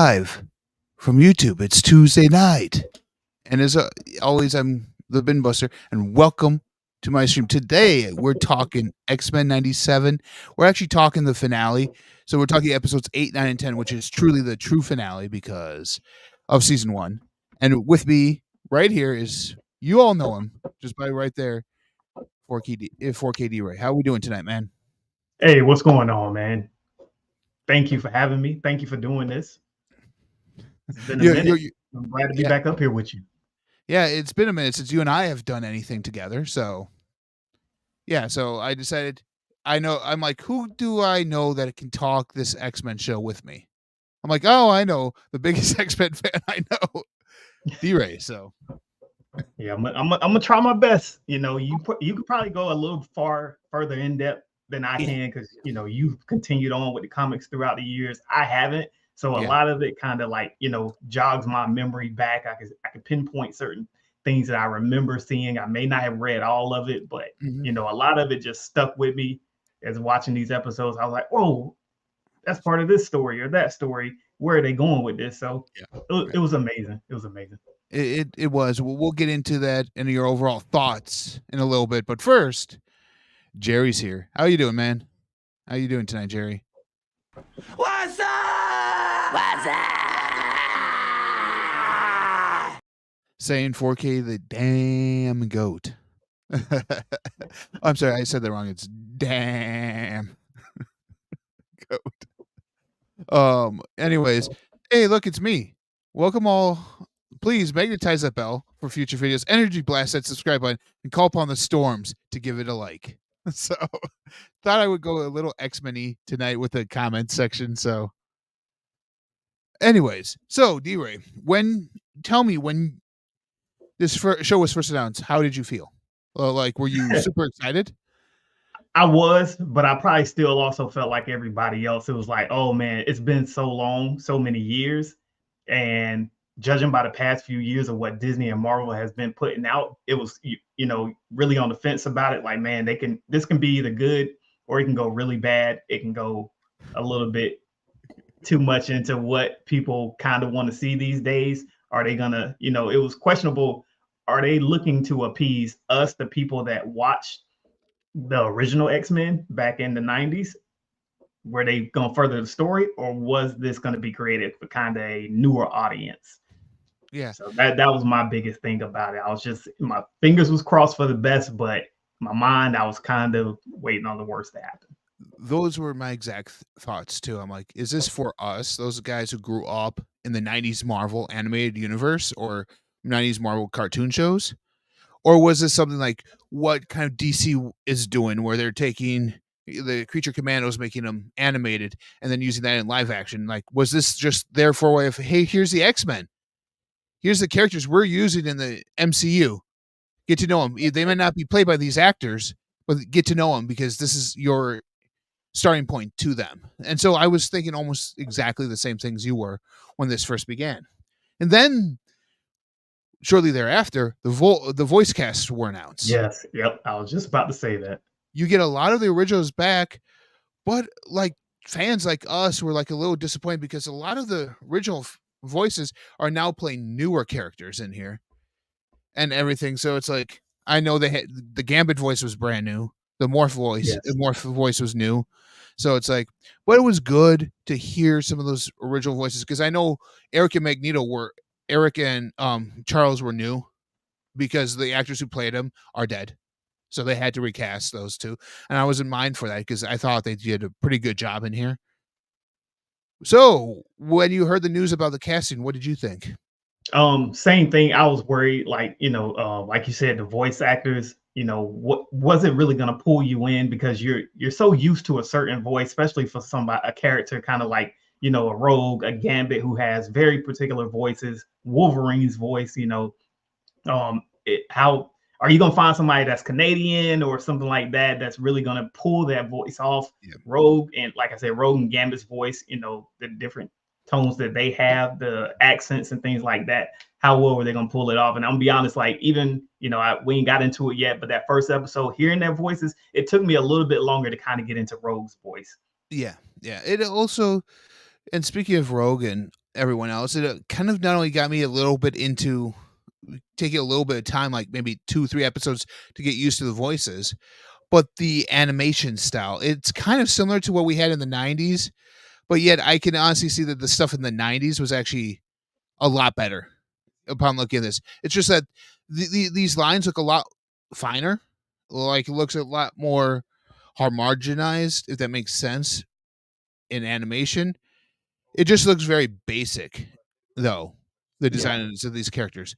live from YouTube. It's Tuesday night. And as always, I'm the BINBUSTER, and welcome to my stream. Today, we're talking X-Men 97. We're actually talking the finale. So we're talking episodes 8, 9, and 10, which is truly the true finale because of season 1. And with me right here is, you all know him, just by right there, 4KD Ray. How are we doing tonight, man? Hey, what's going on, man? Thank you for having me. Thank you for doing this. It's been a minute. I'm glad to be back up here with you. Yeah, it's been a minute since you and I have done anything together. So, yeah, so I decided, I'm like, who do I know that can talk this X-Men show with me? I'm like, oh, I know the biggest X-Men fan I know, D-Ray. So, yeah, I'm gonna try my best. You know, you could probably go a little further in depth than I can because you've continued on with the comics throughout the years. I haven't, so a lot of it kind of like jogs my memory back. I could pinpoint certain things that I remember seeing. I may not have read all of it, but a lot of it just stuck with me as watching these episodes. I was like, whoa, that's part of this story or that story. Where are they going with this? So it was amazing. It was amazing. It was. We'll get into that and your overall thoughts in a little bit. But first, Jerry's here. How you doing, man? How you doing tonight, Jerry? What's up? What's up? Saying 4K the damn goat. I'm sorry, I said that wrong. It's damn goat. Anyways, hey, look, it's me. Welcome all. Please magnetize that bell for future videos. Energy blast that subscribe button and call upon the storms to give it a like. So, thought I would go a little X-Men-y tonight with the comment section. So, anyways, so D-Ray, tell me when this show was first announced, how did you feel? Like, were you super excited? I was, but I probably still also felt like everybody else. It was like, oh man, it's been so long, so many years, and judging by the past few years of what Disney and Marvel has been putting out, it was really on the fence about it. Like, man, this can be either good or it can go really bad. It can go a little bit too much into what people kind of want to see these days. Are they gonna, it was questionable. Are they looking to appease us, the people that watched the original X-Men back in the 90s? Were they going to further the story, or was this going to be created for kind of a newer audience? Yeah. So that was my biggest thing about it. I was just, my fingers was crossed for the best, but my mind, I was kind of waiting on the worst to happen. Those were my exact thoughts too. I'm like, is this for us, those guys who grew up in the 90s Marvel animated universe or 90s Marvel cartoon shows? Or was this something like what kind of DC is doing where they're taking the Creature Commandos, making them animated and then using that in live action? Like, was this just there for a way of, hey, here's the X-Men. Here's the characters we're using in the MCU. Get to know them. They might not be played by these actors, but get to know them because this is your starting point to them. And so I was thinking almost exactly the same things you were when this first began. And then shortly thereafter, the voice casts were announced. Yes, yep. I was just about to say that. You get a lot of the originals back, but like fans like us were like a little disappointed because a lot of the original voices are now playing newer characters in here and everything. So it's like, I know they had the Gambit voice was brand new. The Morph voice was new. So it's like, but it was good to hear some of those original voices because I know Eric and Charles were new because the actors who played them are dead. So they had to recast those two. And I was in mind for that because I thought they did a pretty good job in here. So when you heard the news about the casting, what did you think? Same thing. I was worried, like like you said, the voice actors, what was it really going to pull you in because you're so used to a certain voice, especially for a character kind of like a Rogue, a Gambit who has very particular voices. Wolverine's voice, how are you going to find somebody that's Canadian or something like that that's really going to pull that voice off? Yeah. Rogue, and like I said, Rogue and Gambit's voice, the different tones that they have, the accents and things like that, how well were they going to pull it off? And I'm gonna be honest, like even we ain't got into it yet, but that first episode, hearing their voices, it took me a little bit longer to kind of get into Rogue's voice. Yeah. It also, and speaking of Rogue and everyone else. It kind of not only got me a little bit into taking a little bit of time, like maybe 2-3 episodes to get used to the voices, but the animation style, it's kind of similar to what we had in the 90s, but yet I can honestly see that the stuff in the 90s was actually a lot better upon looking at this. It's just that these lines look a lot finer, like it looks a lot more homogenized, if that makes sense, in animation. It just looks very basic, though, the designs of these characters.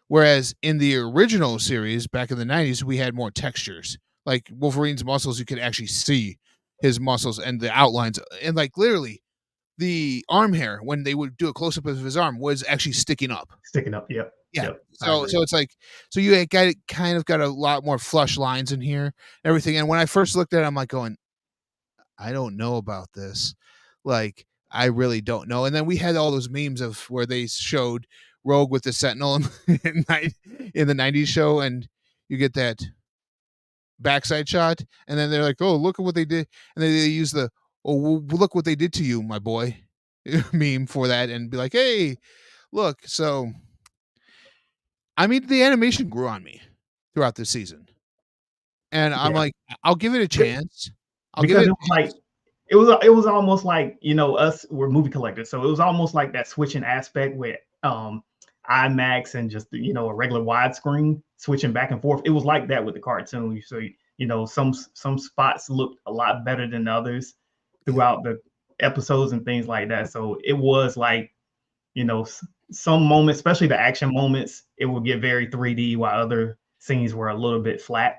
Whereas in the original series back in the 90s, we had more textures. Like Wolverine's muscles, you could actually see his muscles and the outlines. And like literally, the arm hair, when they would do a close up of his arm, was actually sticking up. Sticking up, yep. Yeah. Yep, So it's like, so you got kind of got a lot more flush lines in here, everything. And when I first looked at it, I'm like going, I don't know about this. Like, I really don't know. And then we had all those memes of where they showed Rogue with the Sentinel in the 90s show, and you get that backside shot, and then they're like, oh, look at what they did. And then they use the, oh, well, look what they did to you, my boy, meme for that, and be like, hey, look. So, I mean, the animation grew on me throughout this season. And I'm like, I'll give it a chance. Because it was like, it was almost like, you know, us, we're movie collectors. So it was almost like that switching aspect with IMAX and just, you know, a regular widescreen switching back and forth. It was like that with the cartoon. So, you know, some spots looked a lot better than others throughout the episodes and things like that. So it was like, you know, some moments, especially the action moments, it would get very 3D while other scenes were a little bit flat.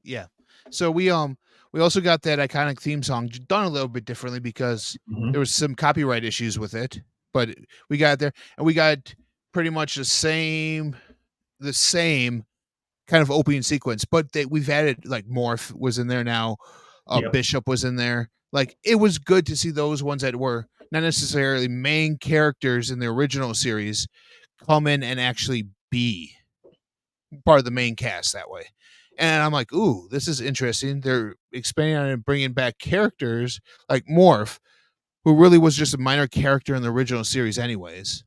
Yeah. So we also got that iconic theme song done a little bit differently because there was some copyright issues with it, but we got there, and we got pretty much the same kind of opening sequence, but we've added like Morph was in there now, Bishop was in there. Like it was good to see those ones that were not necessarily main characters in the original series come in and actually be part of the main cast that way. And I'm like, ooh, this is interesting. They're expanding on it and bringing back characters like Morph, who really was just a minor character in the original series anyways,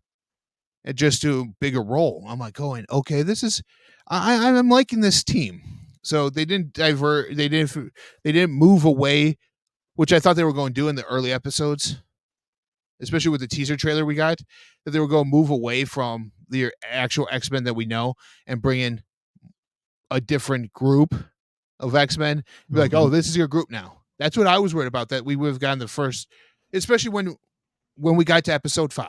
and just do a bigger role. I'm like going, okay, this is, I'm liking this team. So they didn't divert, they didn't move away, which I thought they were going to do in the early episodes, especially with the teaser trailer we got, that they were going to move away from the actual X-Men that we know and bring in a different group of X-Men. Be like, oh, this is your group now. That's what I was worried about, that we would have gotten the first, especially when we got to episode 5.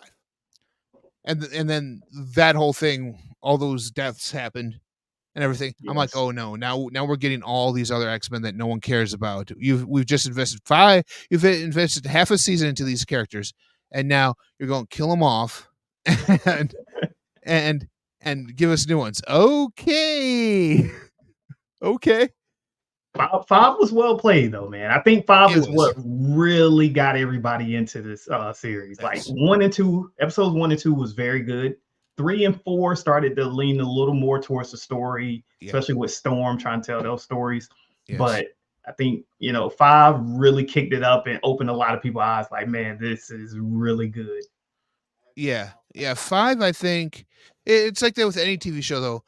And then that whole thing, all those deaths happened and everything. Yes. I'm like, oh no, now we're getting all these other X-Men that no one cares about. We've just invested half a season into these characters, and now you're going to kill them off and give us new ones. Okay. Okay. 5 was well played though, man. I think 5 is what really got everybody into this series. Thanks. Like 1 and 2, episodes 1 and 2 was very good. 3 and 4 started to lean a little more towards the story, especially with Storm trying to tell those stories. Yes. But I think, you know, 5 really kicked it up and opened a lot of people's eyes. Like, man, this is really good. Yeah. 5, I think it's like that with any TV show though.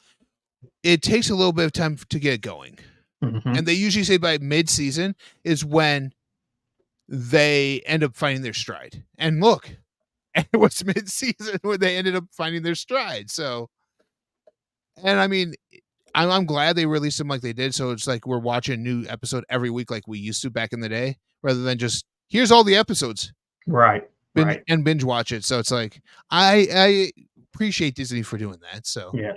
It takes a little bit of time to get going. And they usually say by mid-season is when they end up finding their stride. And look, it was mid-season when they ended up finding their stride. So, and I mean, I'm glad they released them like they did. So it's like we're watching a new episode every week like we used to back in the day, rather than just, here's all the episodes. Right. And binge watch it. So it's like, I appreciate Disney for doing that. So, yeah.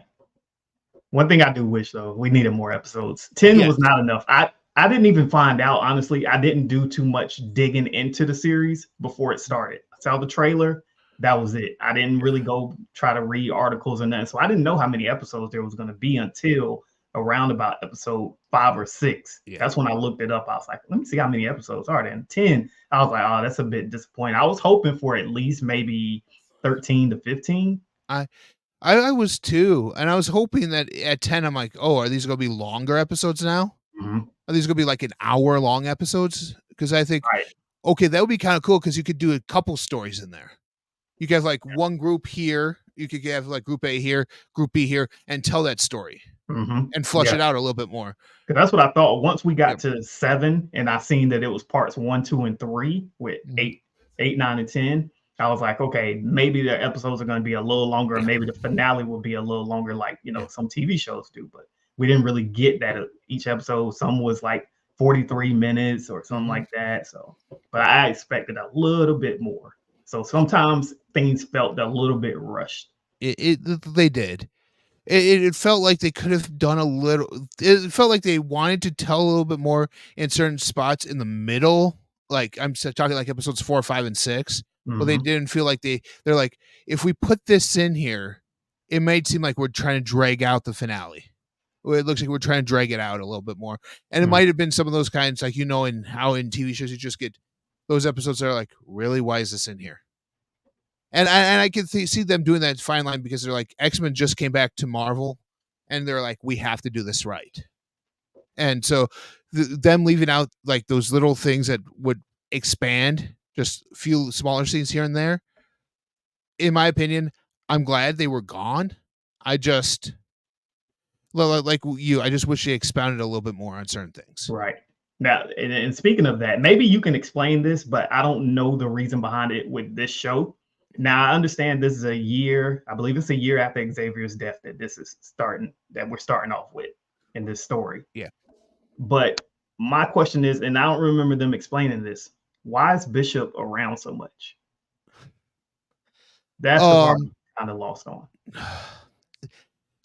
One thing I do wish though, we needed more episodes. 10 was not enough. I didn't even find out, honestly. I didn't do too much digging into the series before it started. I saw the trailer. That was it. I didn't really go try to read articles and nothing. So I didn't know how many episodes there was going to be until around about episode 5 or 6. Yeah. That's when I looked it up. I was like, let me see how many episodes are there. And 10, I was like, oh, that's a bit disappointing. I was hoping for at least maybe 13 to 15. I was too, and I was hoping that at 10, I'm like, oh, are these going to be longer episodes now? Are these going to be like an hour-long episodes? Because I think, okay, that would be kind of cool because you could do a couple stories in there. You could have like one group here. You could have like group A here, group B here, and tell that story and flush Yeah, it out a little bit more. 'cause that's what I thought. Once we got Yep. to 7 and I seen that it was parts 1, 2, and 3 with Mhm. 8, 9, and 10, I was like, okay, maybe the episodes are gonna be a little longer, and Yeah. maybe the finale will be a little longer, like Yeah. some TV shows do. But we didn't really get that. Each episode, some was like 43 minutes or something Mhm. like that. So, but I expected a little bit more. So sometimes things felt a little bit rushed. They did. It felt like they could have done a little. It felt like they wanted to tell a little bit more in certain spots in the middle. Like talking like episodes 4, 5, and 6, but they Hmm. didn't feel like they're like, if we put this in here, it might seem like we're trying to drag out the finale. Well, it looks like we're trying to drag it out a little bit more, and it might have been some of those kinds, like in how in TV shows you just get those episodes that are like, really, why is this in here? And I can see them doing that fine line because they're like, X-Men just came back to Marvel, and they're like, we have to do this right. And so them leaving out like those little things that would expand just a few smaller scenes here and there, in my opinion, I'm glad they were gone. I just like you, I just wish they expounded a little bit more on certain things. Right. Now, and speaking of that, maybe you can explain this, but I don't know the reason behind it with this show. Now, I understand this is a year, I believe it's a year after Xavier's death that this is starting, that we're starting off with in this story. Yeah. But my question is, and I don't remember them explaining this, why is Bishop around so much? That's the part Um, I'm kind of lost on.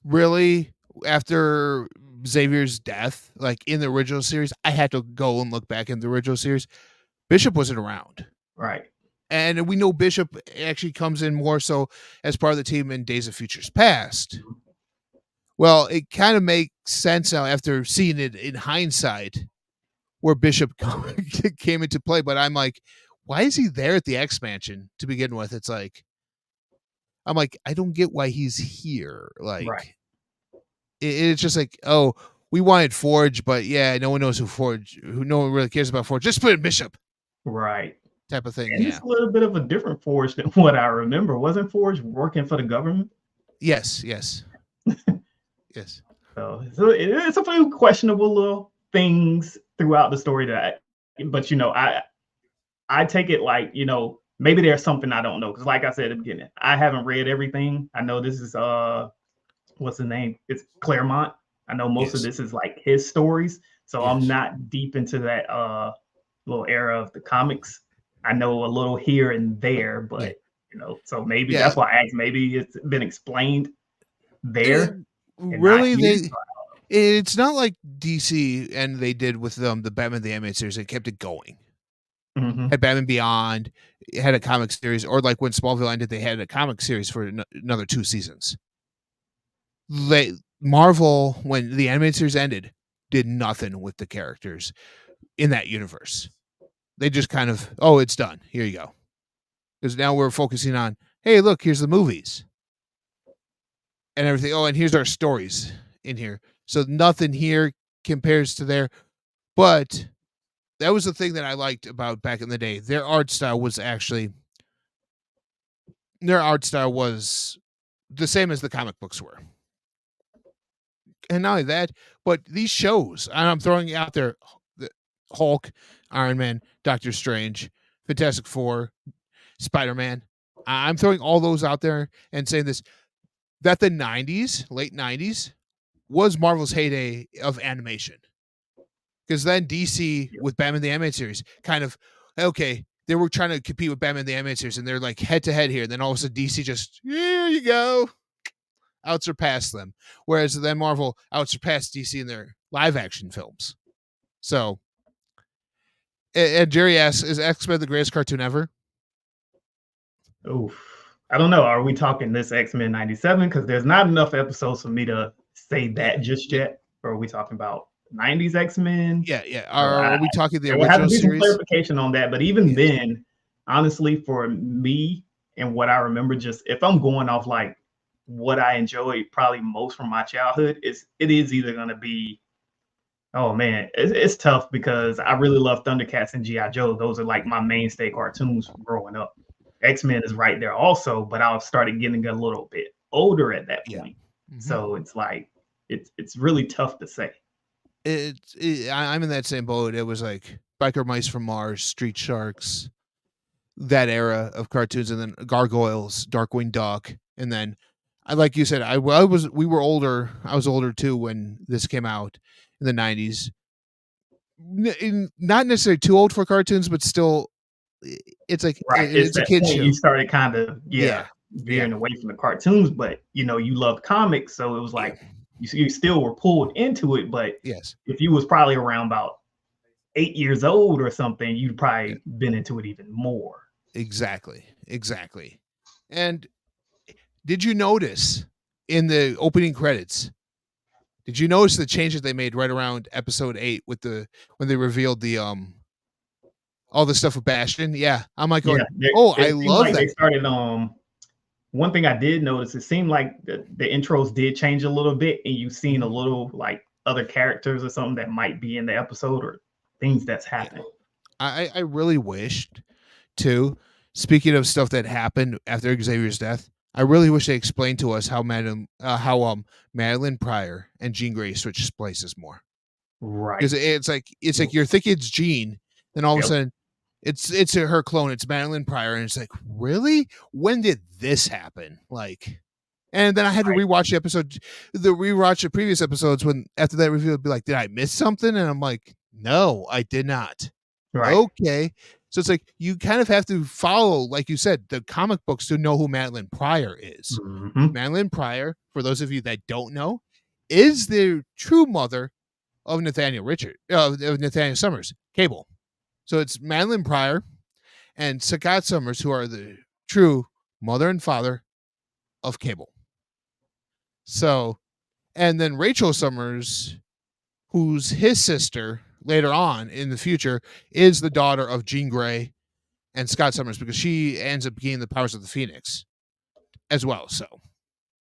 really, after Xavier's death, like in the original series, I had to go and look back in the original series. Bishop wasn't around. Right. And we know Bishop actually comes in more so as part of the team in Days of Futures Past. Well, it kind of makes sense now after seeing it in hindsight where Bishop came into play. But I'm like, why is he there at the X Mansion to begin with? It's like, I'm like, I don't get why he's here. Right. Like, it's just like, oh, we wanted Forge, but yeah, no one knows who no one really cares about Forge. Just put in Bishop Right. type of thing. And Yeah. it's a little bit of a different Forge than what I remember. Wasn't Forge working for the government? Yes. Yes. Yes. So it's a few questionable little things throughout the story but I take it like, maybe there's something I don't know. Because like I said at the beginning, I haven't read everything. I know this is what's the name? It's Claremont. I know most of Yes. this is like his stories. So I'm Yes. not deep into that little era of the comics. I know a little here and there, Yeah. but so maybe Yeah. that's why I asked. Maybe it's been explained It, there and not really, here. it's not like DC and they did with the Batman the Animated Series. They kept it going. Mhm. Had Batman Beyond, it had a comic series, or like when Smallville ended, they had a comic series for another 2 seasons. Marvel, when the animated series ended, did nothing with the characters in that universe. They just kind of, oh, it's done. Here you go. Because now we're focusing on, hey, look, here's the movies and everything. Oh, and here's our stories in here. So nothing here compares to there. But that was the thing that I liked about back in the day. Their art style was the same as the comic books were. And not only that, but these shows, and I'm throwing out there the Hulk, Iron Man, Doctor Strange, Fantastic Four, Spider-Man. I'm throwing all those out there and saying this, that the 90s, late 90s, was Marvel's heyday of animation. Because then DC with Batman the Animated Series kind of, okay, they were trying to compete with Batman the Animated Series and they're like head to head here. And then all of a sudden DC just, here you go, outsurpassed them. Whereas then Marvel outsurpassed DC in their live action films. So, and Jerry asks, is X-Men the greatest cartoon ever? Oof. I don't know. Are we talking this X-Men 97? Because there's not enough episodes for me to say that just yet. Or are we talking about 90s X-Men? Yeah. Are we talking the There will have to original be some series? clarification on that. But even Yes. then, honestly, for me and what I remember, just if I'm going off like what I enjoyed probably most from my childhood, it is either going to be, oh man, it's tough because I really love Thundercats and G.I. Joe. Those are like my mainstay cartoons growing up. X-Men is right there also, but I started getting a little bit older at that Yeah. point. Mhm. So it's like it's really tough to say. I'm in that same boat. It was like Biker Mice from Mars, Street Sharks, that era of cartoons, and then Gargoyles, Darkwing Duck, and then like you said, we were older. I was older too when this came out in the 90s. Not necessarily too old for cartoons, but still, it's like Right. It's it's a that kid point you show. started kind of, Yeah, yeah, veering away from the cartoons, but you loved comics, so it was yeah. like you still were pulled into it. But Yes, if you was probably around about 8 years old or something, you'd yeah, probably been into it even more. exactly, exactly. And did you notice in the opening credits? Did you notice the changes they made right around episode 8 with when they revealed the all the stuff with Bastion? Yeah, I'm like Yeah, going, oh, I it seemed love like they that. started. One thing I did notice, it seemed like the intros did change a little bit, and you've seen a Mhm. little like other characters or something that might be in the episode or things that's Yeah, happened. I really wished too. Speaking of stuff that happened after Xavier's death, I really wish they explained to us how Madeline Pryor and Jean Grey switched places more. Because Right. it's like you're thinking it's Jean, then all of a Yep. sudden it's her clone, it's Madeline Pryor, and it's like, really? When did this happen? Like, and then I had to Right. rewatch the previous episodes when after that review, it'd be like, did I miss something? And I'm like, no, I did not. Right. Okay. So it's like you kind of have to follow, like you said, the comic books to know who Madeline Pryor is. Hmm. Madeline Pryor, for those of you that don't know, is the true mother of Nathaniel Summers, Cable. So it's Madeline Pryor and Scott Summers who are the true mother and father of Cable. So, and then Rachel Summers, who's his sister later on in the future, is the daughter of Jean Grey and Scott Summers because she ends up gaining the powers of the Phoenix as well. So,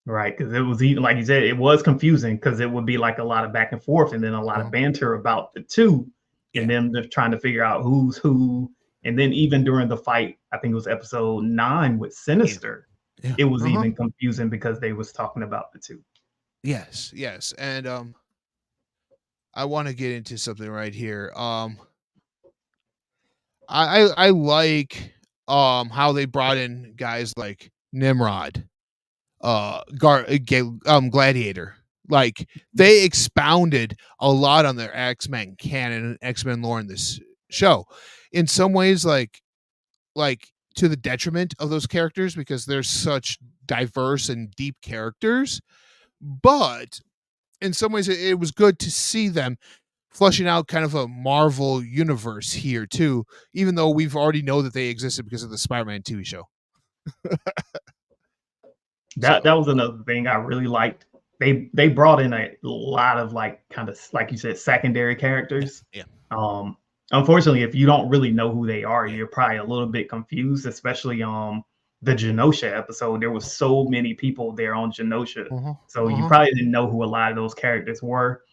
Right. Because it was even like you said, it was confusing because it would be like a lot of back and forth and then a lot of uh banter about the two and yeah, them just trying to figure out who's who. And then even during the fight, I think it was episode 9 with yeah, Sinister, yeah, it was even confusing because they was talking about the two. yes, yes, and I want to get into something right here. I like how they brought in guys like Nimrod, Gladiator. Like they expounded a lot on their X-Men canon and X-Men lore in this show. In some ways, like to the detriment of those characters because they're such diverse and deep characters. But in some ways, it was good to see them flushing out kind of a Marvel universe here too, even though we've already know that they existed because of the Spider-Man TV show. That So was another thing I really liked. They brought in a lot of like kind of like you said secondary yeah, characters. yeah, Um, Unfortunately, if you don't really know who they are, yeah. you're probably a little bit confused, especially the Genosha episode. There was so many people there on Genosha, Uh-huh, so you uh-huh. probably didn't know who a lot of those characters were.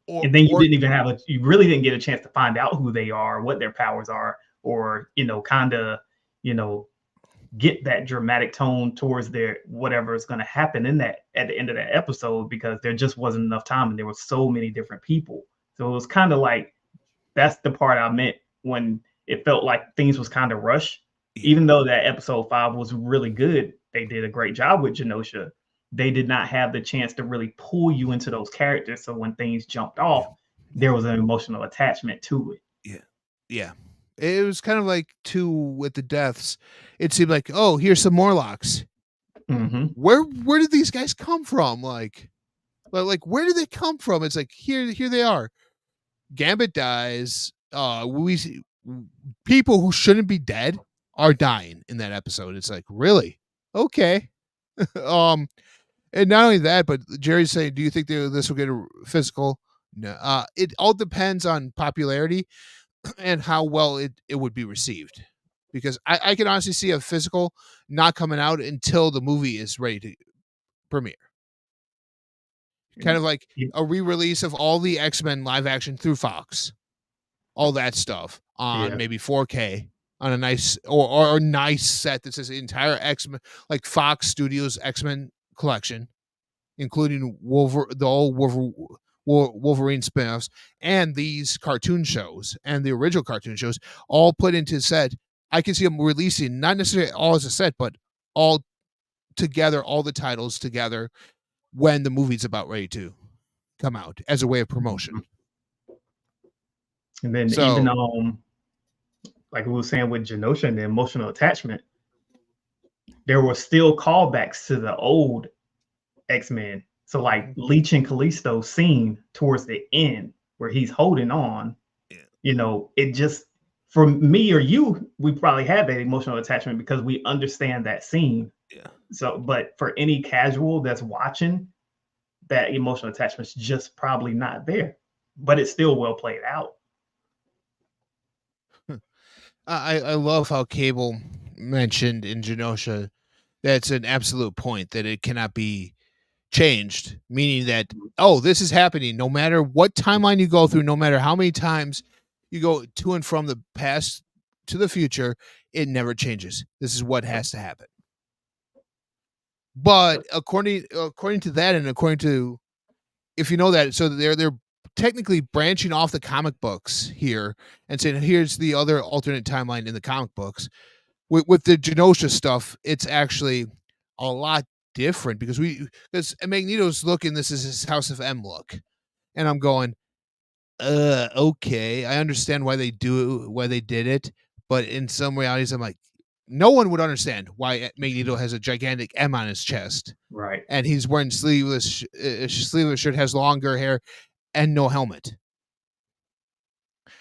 Or And then or you really didn't get a chance to find out who they are, what their powers are, or kind of you know get that dramatic tone towards their whatever is going to happen in that at the end of that episode because there just wasn't enough time and there were so many different people. So it was kind of like that's the part I meant when it felt like things was kind of rushed. yeah, Even though that episode 5 was really good, they did a great job with Genosha. They did not have the chance to really pull you into those characters. So when things jumped yeah, off, yeah, there was an emotional attachment to it. yeah, yeah. It was kind of like too with the deaths. It seemed like, oh, here's some Morlocks. Hmm. Where did these guys come from? Like where did they come from? It's like here they are. Gambit dies. We see people who shouldn't be dead are dying in that episode. It's like, really? Okay. um and not only that, but Jerry's saying, do you think this will get physical? No. It all depends on popularity and how well it would be received. Because I can honestly see a physical not coming out until the movie is ready to premiere. Kind of like a re-release of all the X-Men live action through Fox, all that stuff on Yeah. maybe 4K on a nice or a nice set that says the entire X-Men, like Fox Studios X-Men collection, including the old Wolverine spin-offs and these cartoon shows and the original cartoon shows all put into a set. I can see them releasing not necessarily all as a set, but all together, all the titles together when the movie's about ready to come out as a way of promotion. And then So, even like we were saying with Genosha and the emotional attachment, there were still callbacks to the old X-Men. So like Leech and Callisto scene towards the end where he's holding on, you know, it just, for me or you, we probably had that emotional attachment because we understand that scene. Yeah. So, but for any casual that's watching, that emotional attachment's just probably not there, but it's still well played out. I love how Cable mentioned in Genosha that's an absolute point that it cannot be changed, meaning that, oh, this is happening no matter what timeline you go through, no matter how many times you go to and from the past to the future, it never changes. This is what has to happen. But according to that, and according to, if you know that, so they're technically branching off the comic books here and saying here's the other alternate timeline in the comic books. With the Genosha stuff, it's actually a lot different because Magneto's looking, this is his House of M look, and I'm going, okay, I understand why they did it, but in some realities, I'm like, no one would understand why Magneto has a gigantic M on his chest, right? And he's wearing sleeveless shirt, has longer hair, and no helmet.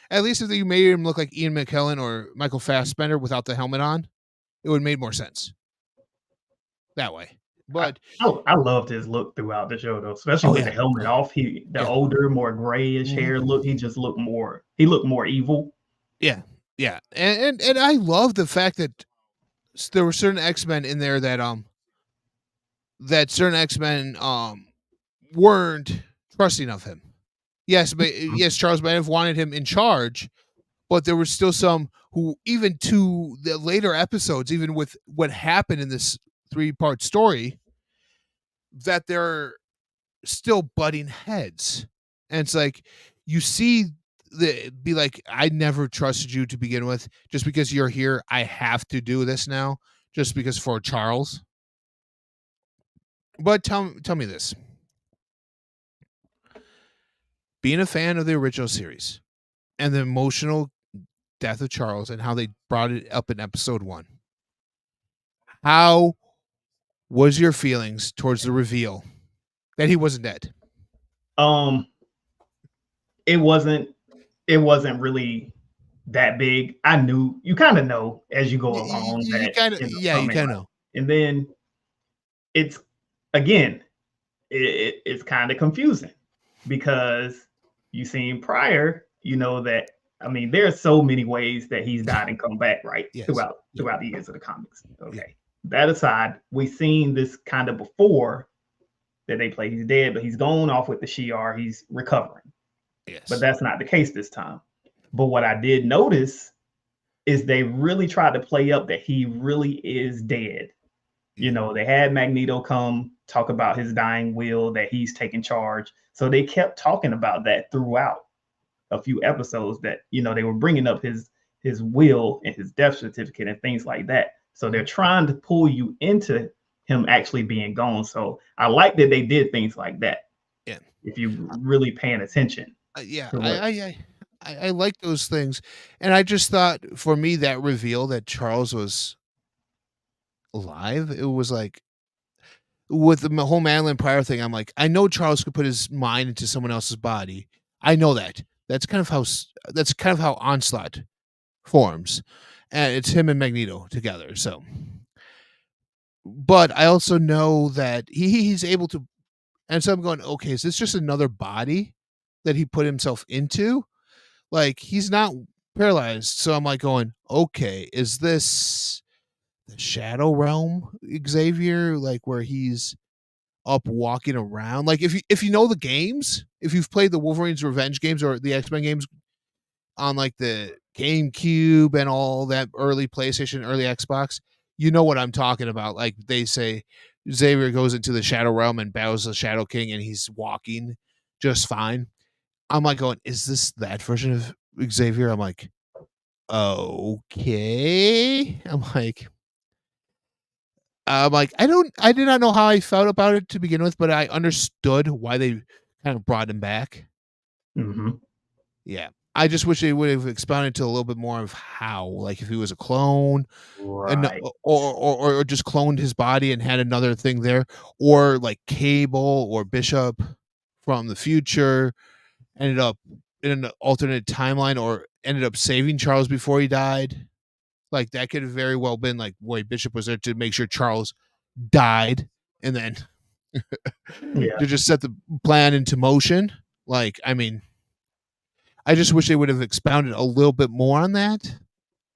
At least if you made him look like Ian McKellen or Michael Fassbender without the helmet on, it would have made more sense that way. But I loved his look throughout the show, though, especially with the helmet off. Older, more grayish hair look. He just looked more. He looked more evil. Yeah, and I love the fact that there were certain X-Men in there that certain X-Men weren't trusting of him. Yes, but yes, Charles might have wanted him in charge, but there were still some who, even to the later episodes, even with what happened in this 3-part story, that they're still butting heads. And it's like, you see be like, I never trusted you to begin with. Just because you're here, I have to do this now, just because for Charles. But tell me this. Being a fan of the original series and the emotional death of Charles and how they brought it up in episode 1, how was your feelings towards the reveal that he wasn't dead? It wasn't really that big. I knew, you kind of know as you go along. You kind of know. And then it's, again, it's kind of confusing because you seen prior, you know, that, I mean, there's so many ways that he's died and come back, right? Yes. Throughout the years of the comics. Okay. Yeah. That aside, we've seen this kind of before that they play he's dead, but he's going off with the Shi'ar, he's recovering. Yes. But that's not the case this time. But what I did notice is they really tried to play up that he really is dead. You know, they had Magneto come talk about his dying will, that he's taking charge. So they kept talking about that throughout a few episodes, that, you know, they were bringing up his will and his death certificate and things like that. So they're trying to pull you into him actually being gone. So I like that they did things like that. Yeah. If you really paying attention. I like those things. And I just thought, for me, that reveal that Charles was alive, it was like, with the whole Madeline Pryor thing, I'm like, I know Charles could put his mind into someone else's body. I know that. That's kind of how Onslaught forms. And it's him and Magneto together. So, but I also know that he's able to, and so I'm going, okay, is this just another body that he put himself into? Like, he's not paralyzed. So I'm like going, okay, is this the Shadow Realm Xavier, like where he's up walking around? Like, if you know the games, if you've played the Wolverine's Revenge games or the X-Men games on like the GameCube and all that early PlayStation, early Xbox, you know what I'm talking about. Like they say, Xavier goes into the Shadow Realm and battles the Shadow King, and he's walking just fine. I'm like going, is this that version of Xavier? I'm like, okay. I did not know how I felt about it to begin with, but I understood why they kind of brought him back. Mm-hmm. Yeah. I just wish they would have expounded to a little bit more of how, like if he was a clone, and Right. or just cloned his body and had another thing there, or like Cable or Bishop from the future ended up in an alternate timeline, or ended up saving Charles before he died. Like that could have very well been like, boy, Bishop was there to make sure Charles died, and then Yeah, to just set the plan into motion. Like, I mean, I just wish they would have expounded a little bit more on that.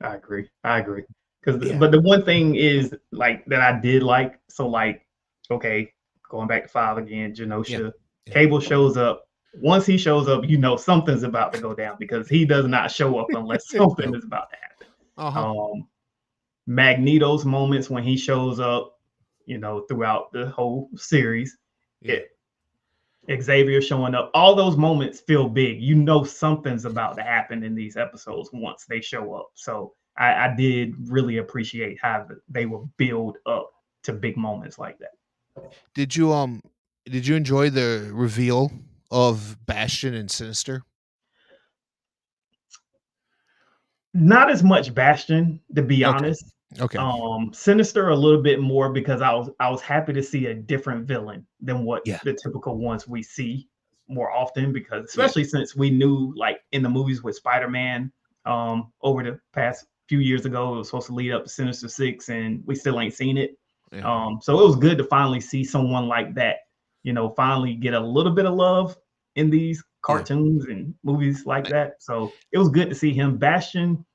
I agree. I agree. Because, Yeah. but the one thing is like that I did like. So like, okay, going back to 5 again, Genosha, Yeah. Cable shows up. Once he shows up, you know something's about to go down because he does not show up unless something No. is about to happen. Uh-huh. Magneto's moments when he shows up, you know, throughout the whole series, Yeah. Xavier showing up, all those moments feel big. You know something's about to happen in these episodes once they show up. So I did really appreciate how they will build up to big moments like that. Did you enjoy the reveal of Bastion and Sinister? Not as much Bastion, to be Okay. honest. Okay. Sinister a little bit more because I was happy to see a different villain than what Yeah. the typical ones we see more often, because Yeah. especially since we knew like in the movies with Spider-Man over the past few years ago, it was supposed to lead up to Sinister Six, and we still ain't seen it. Yeah. So it was good to finally see someone like that, you know, finally get a little bit of love in these Yeah. cartoons and movies like that. So it was good to see him. Bastion,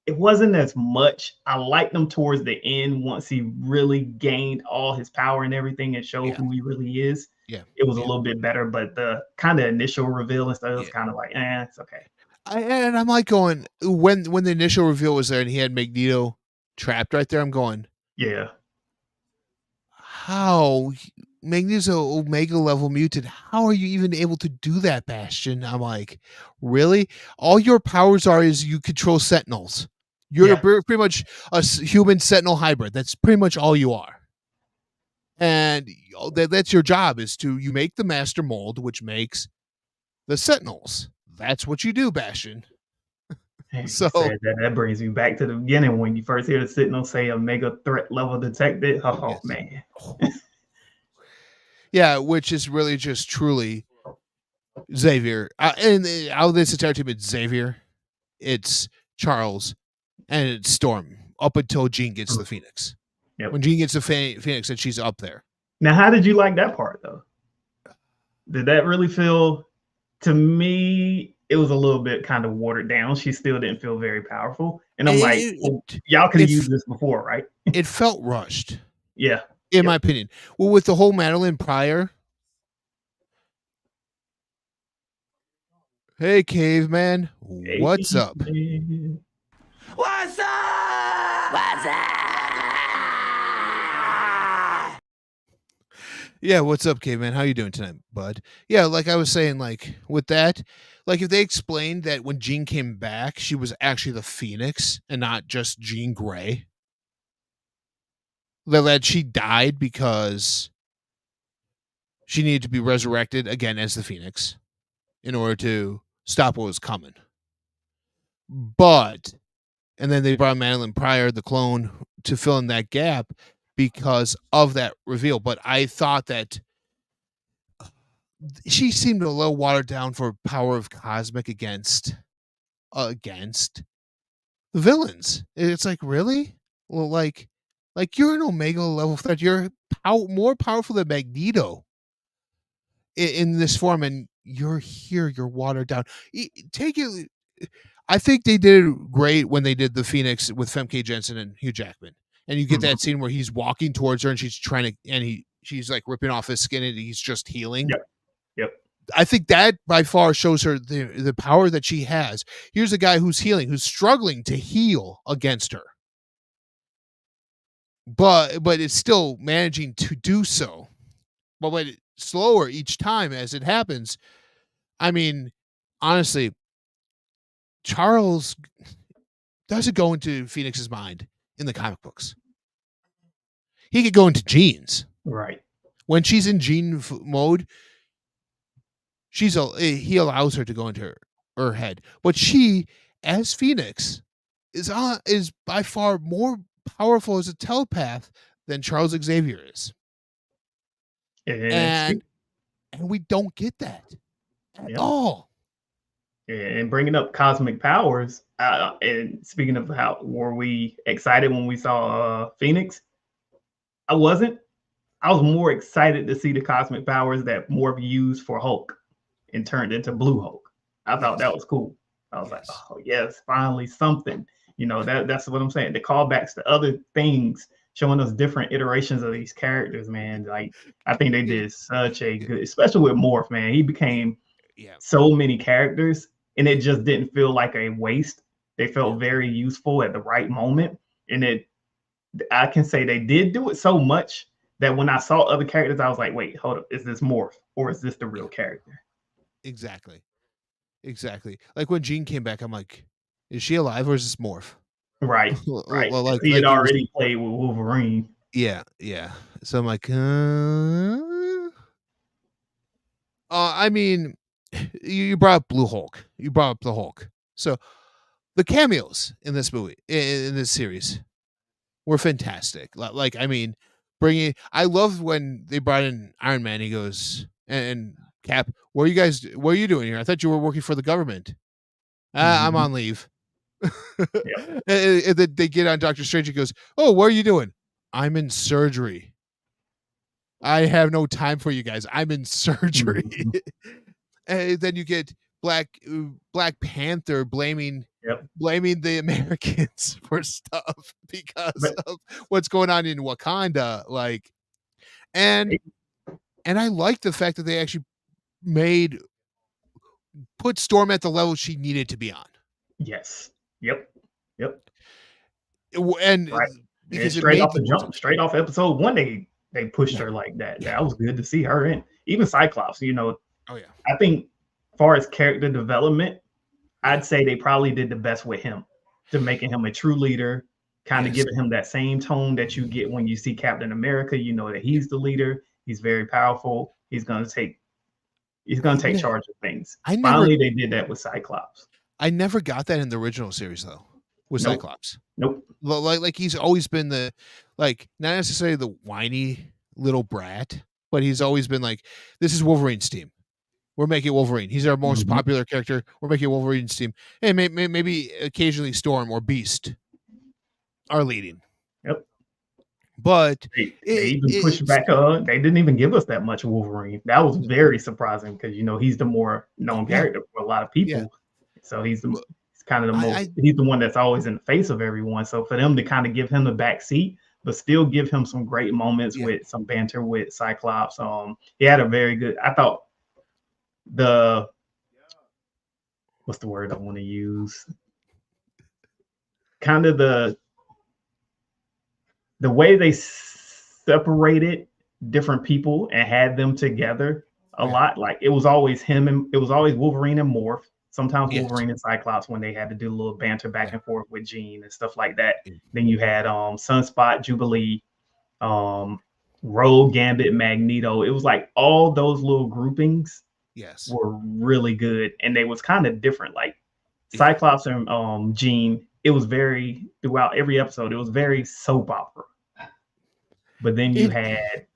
it wasn't as much. I liked him towards the end once he really gained all his power and everything and showed Yeah. who he really is. Yeah. It was a Yeah. little bit better, but the kind of initial reveal and stuff was Yeah. kind of like, it's okay. And I'm like going, when the initial reveal was there and he had Magneto trapped right there, I'm going, Yeah. how Magneto's a Omega level mutant? How are you even able to do that, Bastion? I'm like, really? All your powers are is you control Sentinels. You're Yeah. pretty much a human Sentinel hybrid. That's pretty much all you are. And that's your job, is you make the master mold, which makes the Sentinels. That's what you do, Bastion. Hey, So you said that. That brings me back to the beginning when you first hear the Sentinel say Omega threat level detected. Oh, yes. man. Yeah, which is really just truly Xavier. And out of this entire team, it's Xavier, it's Charles, and it's Storm up until Jean gets the Phoenix. Yep. When Jean gets the Phoenix, then she's up there. Now, how did you like that part, though? Did that really feel, to me, it was a little bit kind of watered down. She still didn't feel very powerful. And I'm like, well, y'all could have used this before, right? It felt rushed. Yeah. In my opinion. Well, with the whole Madeline Pryor. Hey, caveman. What's up? What's up? What's up? Yeah, what's up, caveman? How you doing tonight, bud? Yeah, like I was saying, like with that, like if they explained that when Jean came back, she was actually the Phoenix and not just Jean Grey. That she died because she needed to be resurrected again as the Phoenix in order to stop what was coming. But, and then they brought Madeline Pryor, the clone, to fill in that gap because of that reveal. But I thought that she seemed a little watered down for power of cosmic against the villains. It's like, really? Well, like you're an Omega level threat. You're more powerful than Magneto in this form, and you're here. You're watered down. Take it. I think they did great when they did the Phoenix with Femke Jensen and Hugh Jackman, and you get that scene where he's walking towards her and she's trying to, and she's like ripping off his skin and he's just healing. Yep. I think that by far shows her the power that she has. Here's a guy who's healing, who's struggling to heal against her, but it's still managing to do so. But when it's slower each time as it happens, I mean, honestly, Charles doesn't go into Phoenix's mind in the comic books. He could go into Jean's. Right. When she's in Jean mode, he allows her to go into her head. But she, as Phoenix, is by far more powerful as a telepath than Charles Xavier is. And we don't get that at all. And bringing up cosmic powers, and speaking of how were we excited when we saw Phoenix, I wasn't. I was more excited to see the cosmic powers that Morph used for Hulk and turned into Blue Hulk. I thought that was cool. I was like, oh yes, finally something. That's what I'm saying. The callbacks to other things, showing us different iterations of these characters, man. Like, I think they did such a good, especially with Morph, man. He became so many characters, and it just didn't feel like a waste. They felt very useful at the right moment. And I can say they did do it so much that when I saw other characters, I was like, wait, hold up. Is this Morph or is this the real character? Exactly. Like when Jean came back, I'm like, is she alive or is this Morph? Right. Right. Well, he had already played with Wolverine. Yeah. So I'm like, I mean, you brought up Blue Hulk. You brought up the Hulk. So the cameos in this movie, in this series, were fantastic. Like, I mean, I love when they brought in Iron Man. He goes, and Cap, what are you doing here? I thought you were working for the government. I'm on leave. And then they get on Doctor Strange. He goes, oh, what are you doing? I'm in surgery. I have no time for you guys. I'm in surgery. And then you get Black Panther blaming the Americans for stuff because of what's going on in Wakanda. Like, and I like the fact that they actually put Storm at the level she needed to be on. Yes. Yep. And because straight off the jump, straight off episode 1, they pushed her like that. That was good to see her in. Even Cyclops, I think as far as character development, I'd say they probably did the best with him, to making him a true leader, kind of giving him that same tone that you get when you see Captain America. You know that he's the leader. He's very powerful. He's gonna take charge of things. Finally, they did that with Cyclops. I never got that in the original series though, with Cyclops. Nope. Like he's always been the, like, not necessarily the whiny little brat, but he's always been like, this is Wolverine's team. We're making Wolverine. He's our most popular character. We're making Wolverine's team. Hey, maybe occasionally Storm or Beast are leading. Yep. But they even pushed back. They didn't even give us that much Wolverine. That was very surprising because he's the more known character for a lot of people. Yeah. So he's kind of the most. He's the one that's always in the face of everyone. So for them to kind of give him the back seat, but still give him some great moments with some banter with Cyclops. He had a very good. I thought what's the word I want to use? Kind of the way they separated different people and had them together a lot. Like it was always him and it was always Wolverine and Morph. Sometimes Wolverine and Cyclops when they had to do a little banter back and forth with Jean and stuff like that. Then you had Sunspot, Jubilee, Rogue, Gambit, Magneto. It was like all those little groupings were really good. And they was kind of different. Like Cyclops and Jean, it was very, throughout every episode, it was very soap opera. But then you had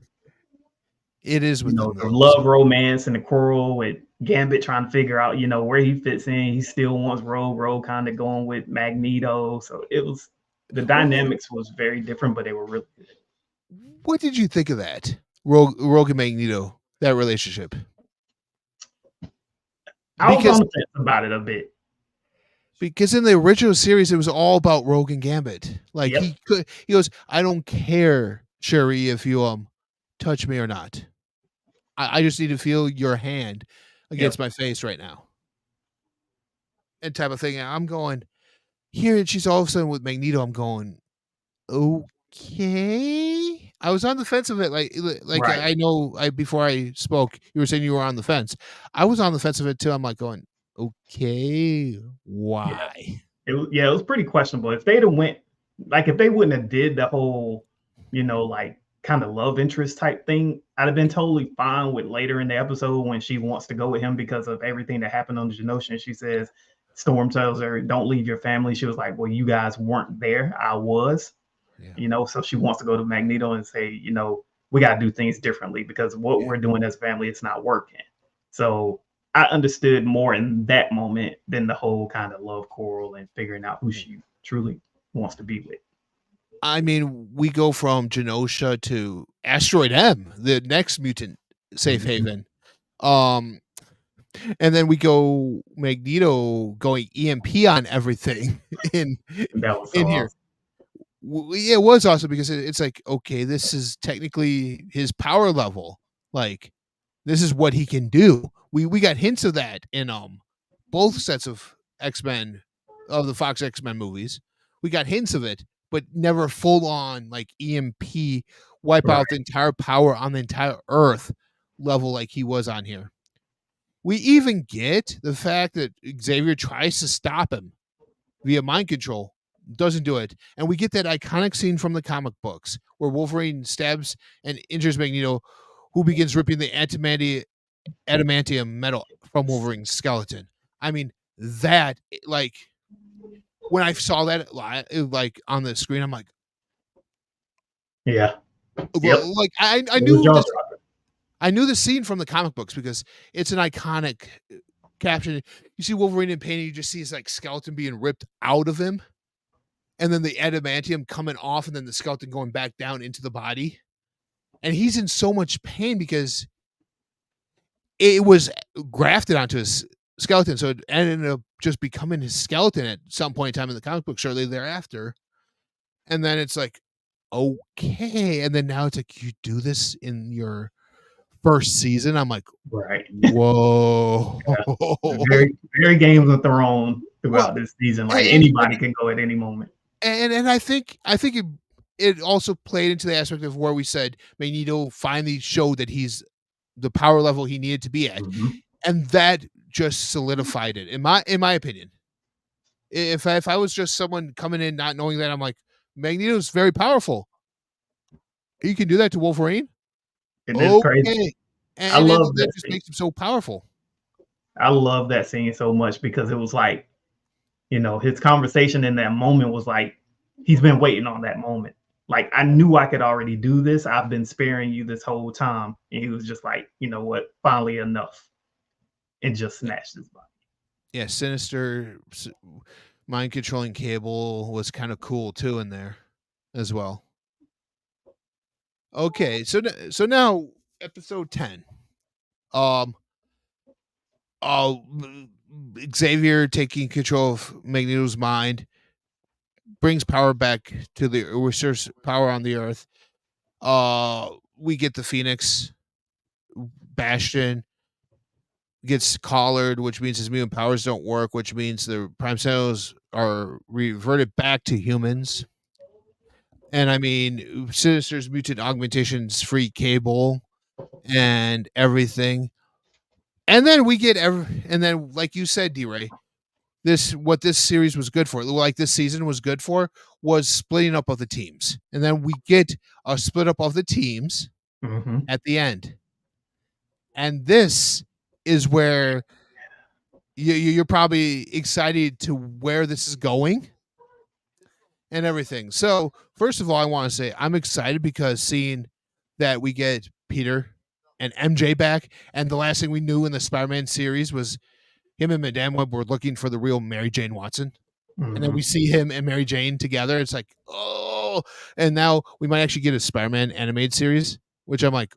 the love romance and the quarrel with Gambit trying to figure out, where he fits in. He still wants Rogue kind of going with Magneto. So it was, the dynamics was very different, but they were really good. What did you think of that? Rogue and Magneto, that relationship? I was on the fence about it a bit. Because in the original series, it was all about Rogue and Gambit. Like he goes, I don't care, Sherry, if you touch me or not. I just need to feel your hand. against my face right now. And type of thing. And I'm going here, and she's all of a sudden with Magneto. I'm going, okay. I was on the fence of it. Like Right. I know before I spoke, you were saying you were on the fence. I was on the fence of it too. I'm like going, okay, why? It was pretty questionable. If they'd have went, like, if they wouldn't have did the whole, like kind of love interest type thing, I'd have been totally fine with later in the episode when she wants to go with him because of everything that happened on the Genosha. And she says, Storm tells her, "Don't leave your family." She was like, "Well, you guys weren't there. I was." Yeah. So she wants to go to Magneto and say, we got to do things differently because what we're doing as family, it's not working. So I understood more in that moment than the whole kind of love quarrel and figuring out who she truly wants to be with. I mean, we go from Genosha to Asteroid M, the next mutant safe haven. And then we go Magneto going EMP on everything in That was so here. awesome. Yeah, it was awesome because it's like, okay, this is technically his power level. Like, this is what he can do. We got hints of that in both sets of X-Men, of the Fox X-Men movies. We got hints of it, but never full on like EMP wipe out the entire power on the entire Earth level like he was on here. We even get the fact that Xavier tries to stop him via mind control, doesn't do it. And we get that iconic scene from the comic books where Wolverine stabs and injures Magneto, who begins ripping the adamantium metal from Wolverine's skeleton. I mean, that, like, when I saw that like on the screen, I'm like, yeah, like I knew this, I knew the scene from the comic books because it's an iconic caption. You see Wolverine in pain, and you just see his like skeleton being ripped out of him, and then the adamantium coming off, and then the skeleton going back down into the body, and he's in so much pain because it was grafted onto his skeleton, so it ended up just becoming his skeleton at some point in time in the comic book shortly thereafter. And then it's like, okay, and then now it's like, you do this in your first season. I'm like, right. Whoa. Very, very Games of Thrones throughout this season. Like anybody can go at any moment. And I think it also played into the aspect of where we said Magneto finally showed that he's the power level he needed to be at, and that just solidified it in my opinion. If I was just someone coming in not knowing that, I'm like, Magneto's very powerful. You can do that to Wolverine. It is crazy. And I love that. Just makes him so powerful. I love that scene so much because it was like, his conversation in that moment was like, he's been waiting on that moment. Like, I knew I could already do this. I've been sparing you this whole time. And he was just like, you know what? Finally enough. And just snatched his body. Yeah, Sinister mind controlling Cable was kind of cool too in there as well. Okay, so now episode 10. Xavier taking control of Magneto's mind brings power back to the restores power on the Earth. We get the Phoenix. Bastion gets collared, which means his mutant powers don't work, which means the Prime Sentinels are reverted back to humans. And I mean, Sinister's mutant augmentations free Cable and everything. And then we get and then, like you said, D-Ray, what this series was good for, like this season was good for, was splitting up of the teams. And then we get a split up of the teams at the end. And this is where you're probably excited to where this is going and everything. So first of all, I want to say I'm excited because seeing that we get Peter and MJ back, and the last thing we knew in the Spider-Man series was him and Madame Web were looking for the real Mary Jane Watson. And then we see him and Mary Jane together. It's like, oh, and now we might actually get a Spider-Man animated series, which I'm like,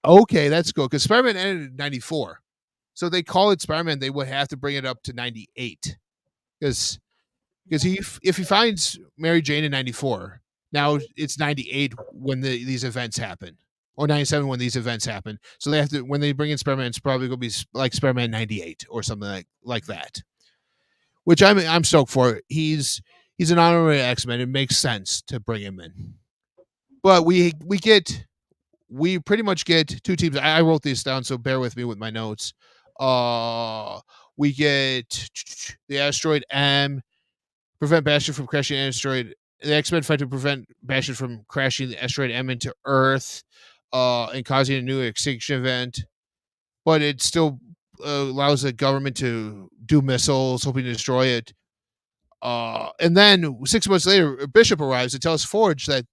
okay, that's cool. Because Spider-Man ended in 94. So they call it Spider-Man, they would have to bring it up to 98. Because if he finds Mary Jane in 94, now it's 98 when these events happen. or 97 when these events happen. So they have to, when they bring in Spider-Man, it's probably going to be like Spider-Man 98 or something like that, which I'm stoked for. He's an honorary X-Men. It makes sense to bring him in, but we pretty much get two teams. I wrote these down, so bear with me with my notes. We get the asteroid M, prevent Bastion from crashing the asteroid. The X-Men fight to prevent Bastion from crashing the asteroid M into Earth, and causing a new extinction event. But it still allows the government to do missiles, hoping to destroy it. And then 6 months later, Bishop arrives to tell us Forge that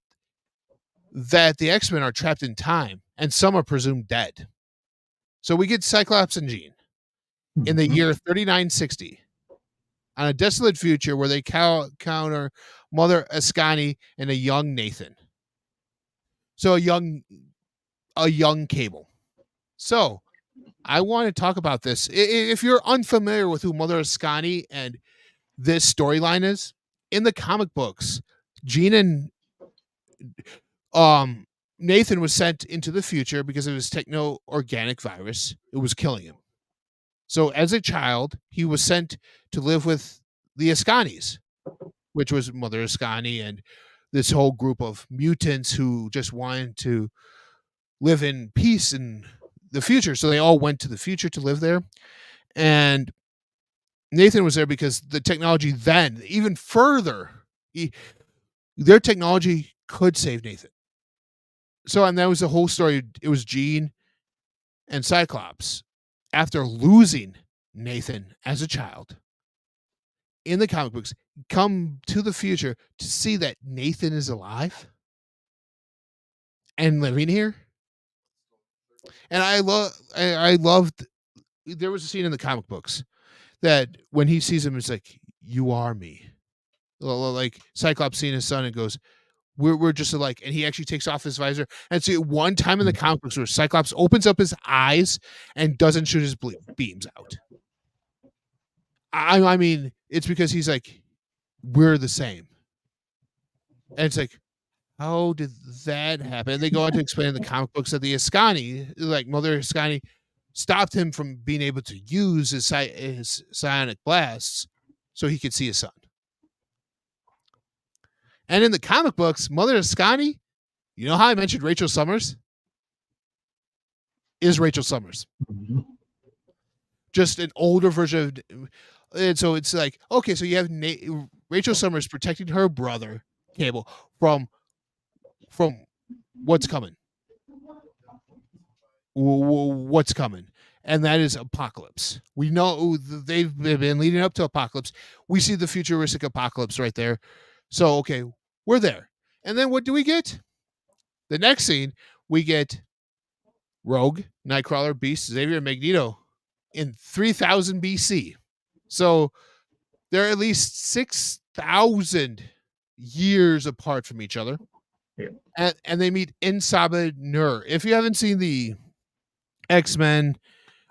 the X-Men are trapped in time, and some are presumed dead. So we get Cyclops and Jean in the year 3960 on a desolate future where they counter Mother Ascani and a young Nathan. So a young Cable. So I want to talk about this. If you're unfamiliar with who Mother Ascani and this storyline is, in the comic books, Jean and Nathan was sent into the future because of his techno-organic virus. It was killing him. So as a child, he was sent to live with the Ascanis, which was Mother Ascani and this whole group of mutants who just wanted to live in peace in the future. So they all went to the future to live there. And Nathan was there because the technology then, even further, their technology could save Nathan. So, and that was the whole story. It was Jean and Cyclops, after losing Nathan as a child in the comic books, come to the future to see that Nathan is alive and living here. And I loved, there was a scene in the comic books that when he sees him, it's like, you are me. Like Cyclops seeing his son and goes, we're just alike. And he actually takes off his visor. And see, one time in the comic books where Cyclops opens up his eyes and doesn't shoot his beams out. I mean, it's because he's like, we're the same. And it's like, how did that happen? And they go on to explain in the comic books that the Ascani, like Mother Ascani, stopped him from being able to use his psionic blasts so he could see his son. And in the comic books, Mother Ascani, you know how I mentioned Rachel Summers? Is Rachel Summers. Mm-hmm. Just an older version of... And so it's like, okay, so you have Rachel Summers protecting her brother, Cable, from what's coming. What's coming. And that is Apocalypse. We know they've been leading up to Apocalypse. We see the futuristic Apocalypse right there. So, okay, we're there. And then what do we get? The next scene, we get Rogue, Nightcrawler, Beast, Xavier, and Magneto in 3000 BC. So they're at least 6,000 years apart from each other. Yeah. And they meet in Nur. If you haven't seen the X-Men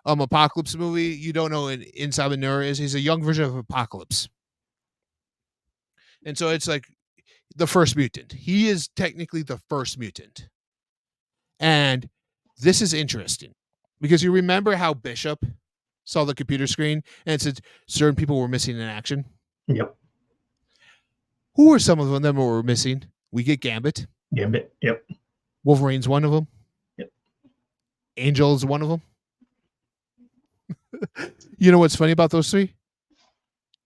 Apocalypse movie, you don't know what in Nur is. He's a young version of Apocalypse. And so it's like the first mutant. He is technically the first mutant. And this is interesting because you remember how Bishop saw the computer screen and it said certain people were missing in action? Yep. Who are some of them that were missing? We get Gambit. Yep. Wolverine's one of them. Yep. Angel is one of them. You know what's funny about those three?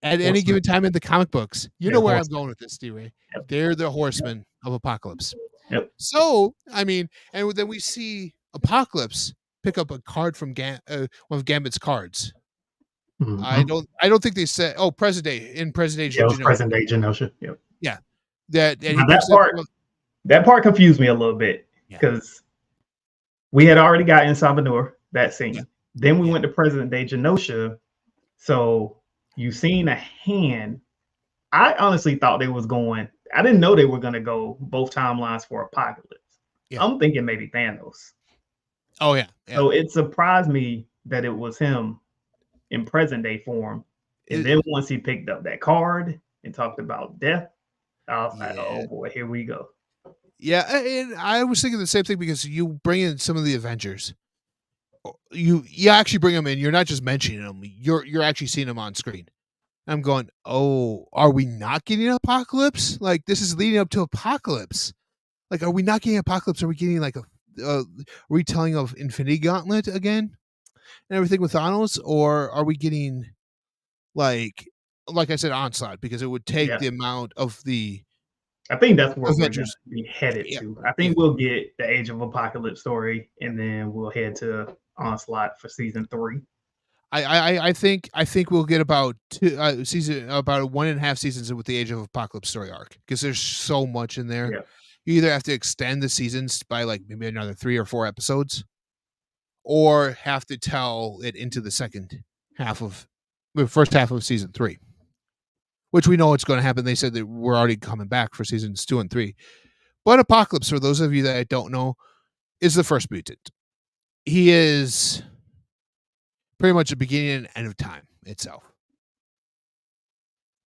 At any given time in the comic books, you know where I'm going with this, D-Ray. Yep. They're the horsemen of Apocalypse. Yep. So, I mean, and then we see Apocalypse pick up a card from one of Gambit's cards. Mm-hmm. I don't think they said, present day Genosha. Yeah, it was present day Genosha. Yep. Yeah. That part confused me a little bit because we had already got in Sabanur, that scene. Yeah. Then we went to present day Genosha. So you seen a hand. I honestly thought they was going. I didn't know they were going to go both timelines for Apocalypse. Yeah. I'm thinking maybe Thanos. Oh, yeah. So it surprised me that it was him in present day form. And then once he picked up that card and talked about death, I was like, oh boy, here we go. Yeah, and I was thinking the same thing because you bring in some of the Avengers. You actually bring them in. You're not just mentioning them. You're actually seeing them on screen. I'm going, oh, are we not getting Apocalypse? Like this is leading up to Apocalypse. Like, are we not getting Apocalypse? Are we getting like a retelling of Infinity Gauntlet again and everything with Thanos, or are we getting like I said, Onslaught? Because it would take Yeah. the amount of the I think that's where Avengers. we're going to be headed Yeah, to. I think yeah. we'll get the Age of Apocalypse story, and then we'll head to Onslaught for season 3. I think we'll get about about 1.5 seasons with the Age of Apocalypse story arc because there's so much in there. Yeah. You either have to extend the seasons by like maybe another 3 or 4 episodes, or have to tell it into the first half of season 3, which we know what's going to happen. They said that we're already coming back for seasons 2 and 3. But Apocalypse, for those of you that don't know, is the first mutant. He is pretty much the beginning and end of time itself.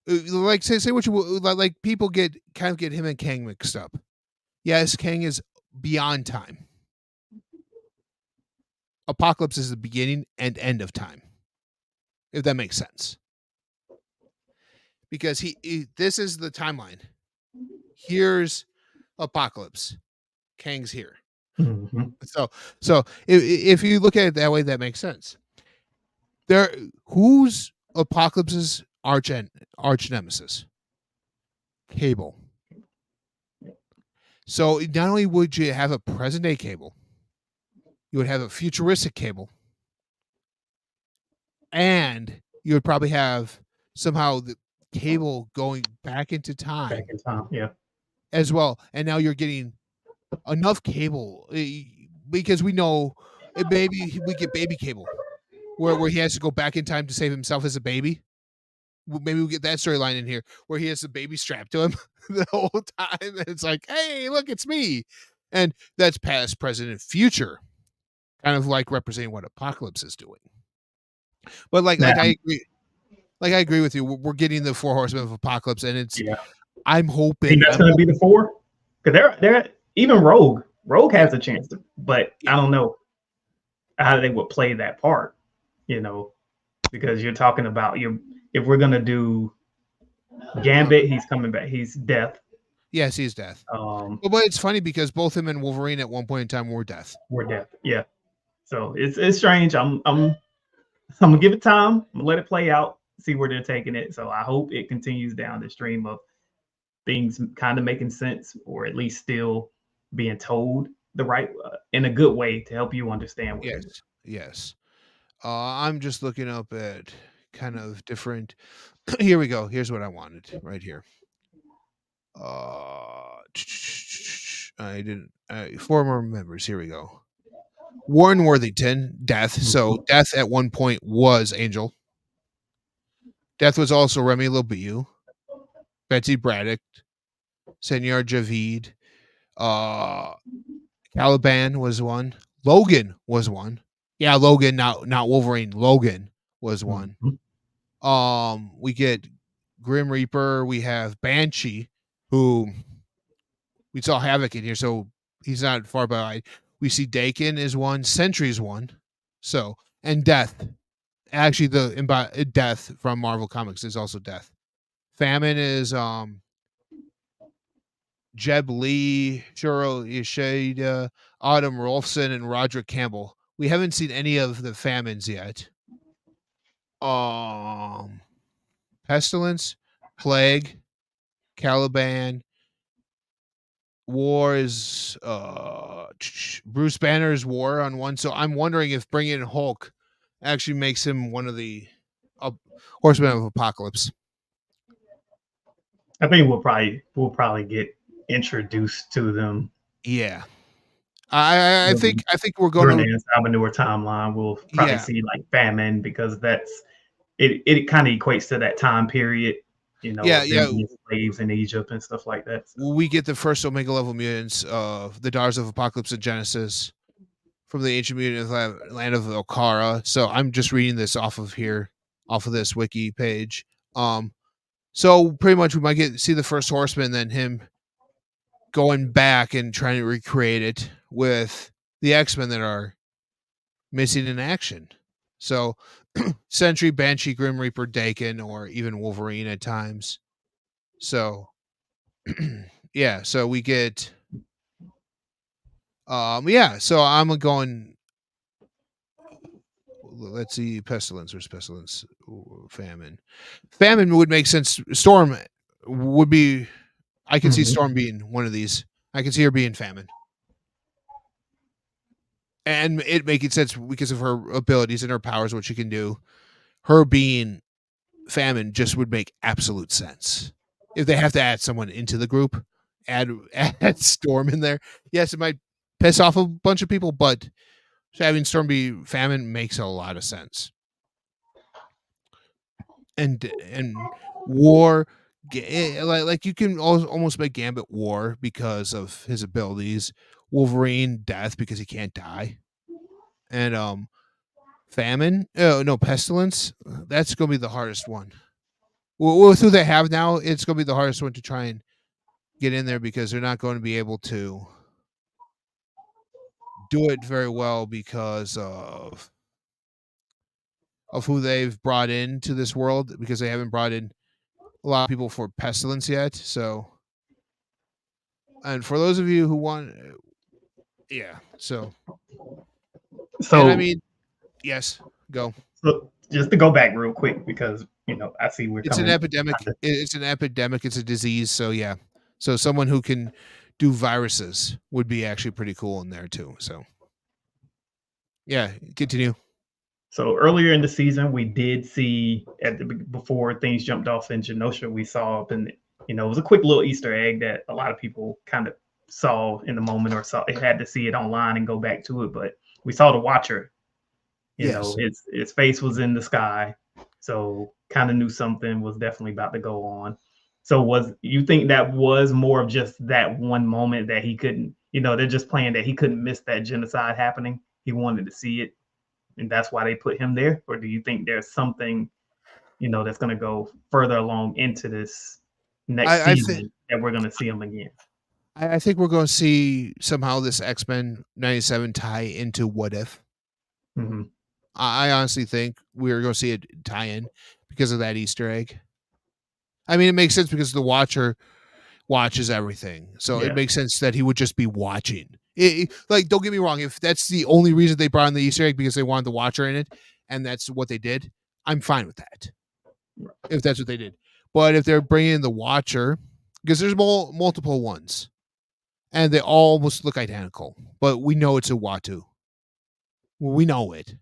Like say what you like. People get him and Kang mixed up. Yes, Kang is beyond time. Apocalypse is the beginning and end of time, if that makes sense. Because this is the timeline. Here's Apocalypse. Kang's here. Mm-hmm. So if you look at it that way, that makes sense. Who's Apocalypse's arch nemesis? Cable. So not only would you have a present day Cable, you would have a futuristic Cable, and you would probably have somehow the Cable going back into time. Yeah. As well. And now you're getting enough Cable because we know maybe we get baby Cable where he has to go back in time to save himself as a baby. Maybe we get that storyline in here where he has the baby strapped to him the whole time. And it's like, hey, look, it's me. And that's past, present, and future, kind of like representing what Apocalypse is doing. But like I agree with you. We're getting the 4 horsemen of Apocalypse, and it's I'm hoping. I think that's going to be the 4, because they're even Rogue. Rogue has a chance, but I don't know how they would play that part. Because you're talking about if we're gonna do Gambit, he's coming back. He's Death. Yes, he's Death. But it's funny because both him and Wolverine at one point in time were Death. Yeah. So it's strange. I'm gonna give it time. I'm gonna let it play out, see where they're taking it. So I hope it continues down the stream of things kind of making sense, or at least still being told the right in a good way to help you understand. Yes. I'm just looking up at kind of different. Here we go. Here's what I wanted right here. I didn't. 4 more members. Here we go. Warren Worthington, Death. So Death at one point was Angel. Death was also Remy LeBeau, Betsy Braddock, Senor Javid. Caliban was one. Logan was one. Yeah, Logan, not Wolverine. Logan was one. We get Grim Reaper. We have Banshee, who we saw Havoc in here, so he's not far behind. We see Dakin is one. Sentry's one. So, and Death. Actually, the Death from Marvel Comics is also Death. Famine is Jeb Lee, Shuro Ishida, Autumn Rolfson, and Roderick Campbell. We haven't seen any of the Famines yet. Pestilence, Plague, Caliban, War is Bruce Banner's War on one. So I'm wondering if bringing in Hulk actually makes him one of the Horsemen of Apocalypse. I think we'll probably get introduced to them. Yeah. I think we're going to have a newer timeline. We'll probably see like Famine, because that's it kind of equates to that time period, slaves in Egypt and stuff like that. So. We get the first Omega level mutants of the Daughters of Apocalypse and Genesis from the ancient mutant land of Okara. So I'm just reading this off of this wiki page. So pretty much we might see the first Horseman, then him going back and trying to recreate it with the X-Men that are missing in action. So Sentry, Banshee, Grim Reaper, Daken, or even Wolverine at times. So yeah, so we get so I'm going, let's see, Pestilence. Where's Pestilence? Ooh, Famine. Famine would make sense. Storm would be, I can see Storm being one of these. I can see her being Famine. And it making sense because of her abilities and her powers, what she can do. Her being Famine just would make absolute sense. If they have to add someone into the group, add Storm in there. Yes, it might piss off a bunch of people, but having Storm be Famine makes a lot of sense. And War, like you can almost make Gambit War because of his abilities. Wolverine Death because he can't die, and Famine. Oh no, Pestilence. That's gonna be the hardest one. With who they have now, it's gonna be the hardest one to try and get in there because they're not going to be able to do it very well because of who they've brought into this world, because they haven't brought in a lot of people for Pestilence yet. So, and for those of you who want, yeah. So, and I mean, yes, go. So just to go back real quick, because I see it's an epidemic. It's an epidemic. It's a disease. So yeah. So someone who can do viruses would be actually pretty cool in there too. So yeah, continue. So earlier in the season, we did see before things jumped off in Genosha, we saw up in it was a quick little Easter egg that a lot of people kind of saw in the moment, or saw it, had to see it online and go back to it. But we saw the Watcher. His face was in the sky, so kind of knew something was definitely about to go on. So you think that was more of just that one moment that he couldn't, they're just playing that he couldn't miss that genocide happening. He wanted to see it, and that's why they put him there? Or do you think there's something, that's going to go further along into this next season that we're going to see him again? I think we're going to see somehow this X-Men 97 tie into What If. Mm-hmm. I honestly think we're going to see it tie in because of that Easter egg. I mean, it makes sense because the Watcher watches everything. So it makes sense that he would just be watching. Like, don't get me wrong. If that's the only reason they brought in the Easter egg because they wanted the Watcher in it, and that's what they did, I'm fine with that. If that's what they did. But if they're bringing in the Watcher, because there's multiple ones, and they all almost look identical, but we know it's a Uatu. We know it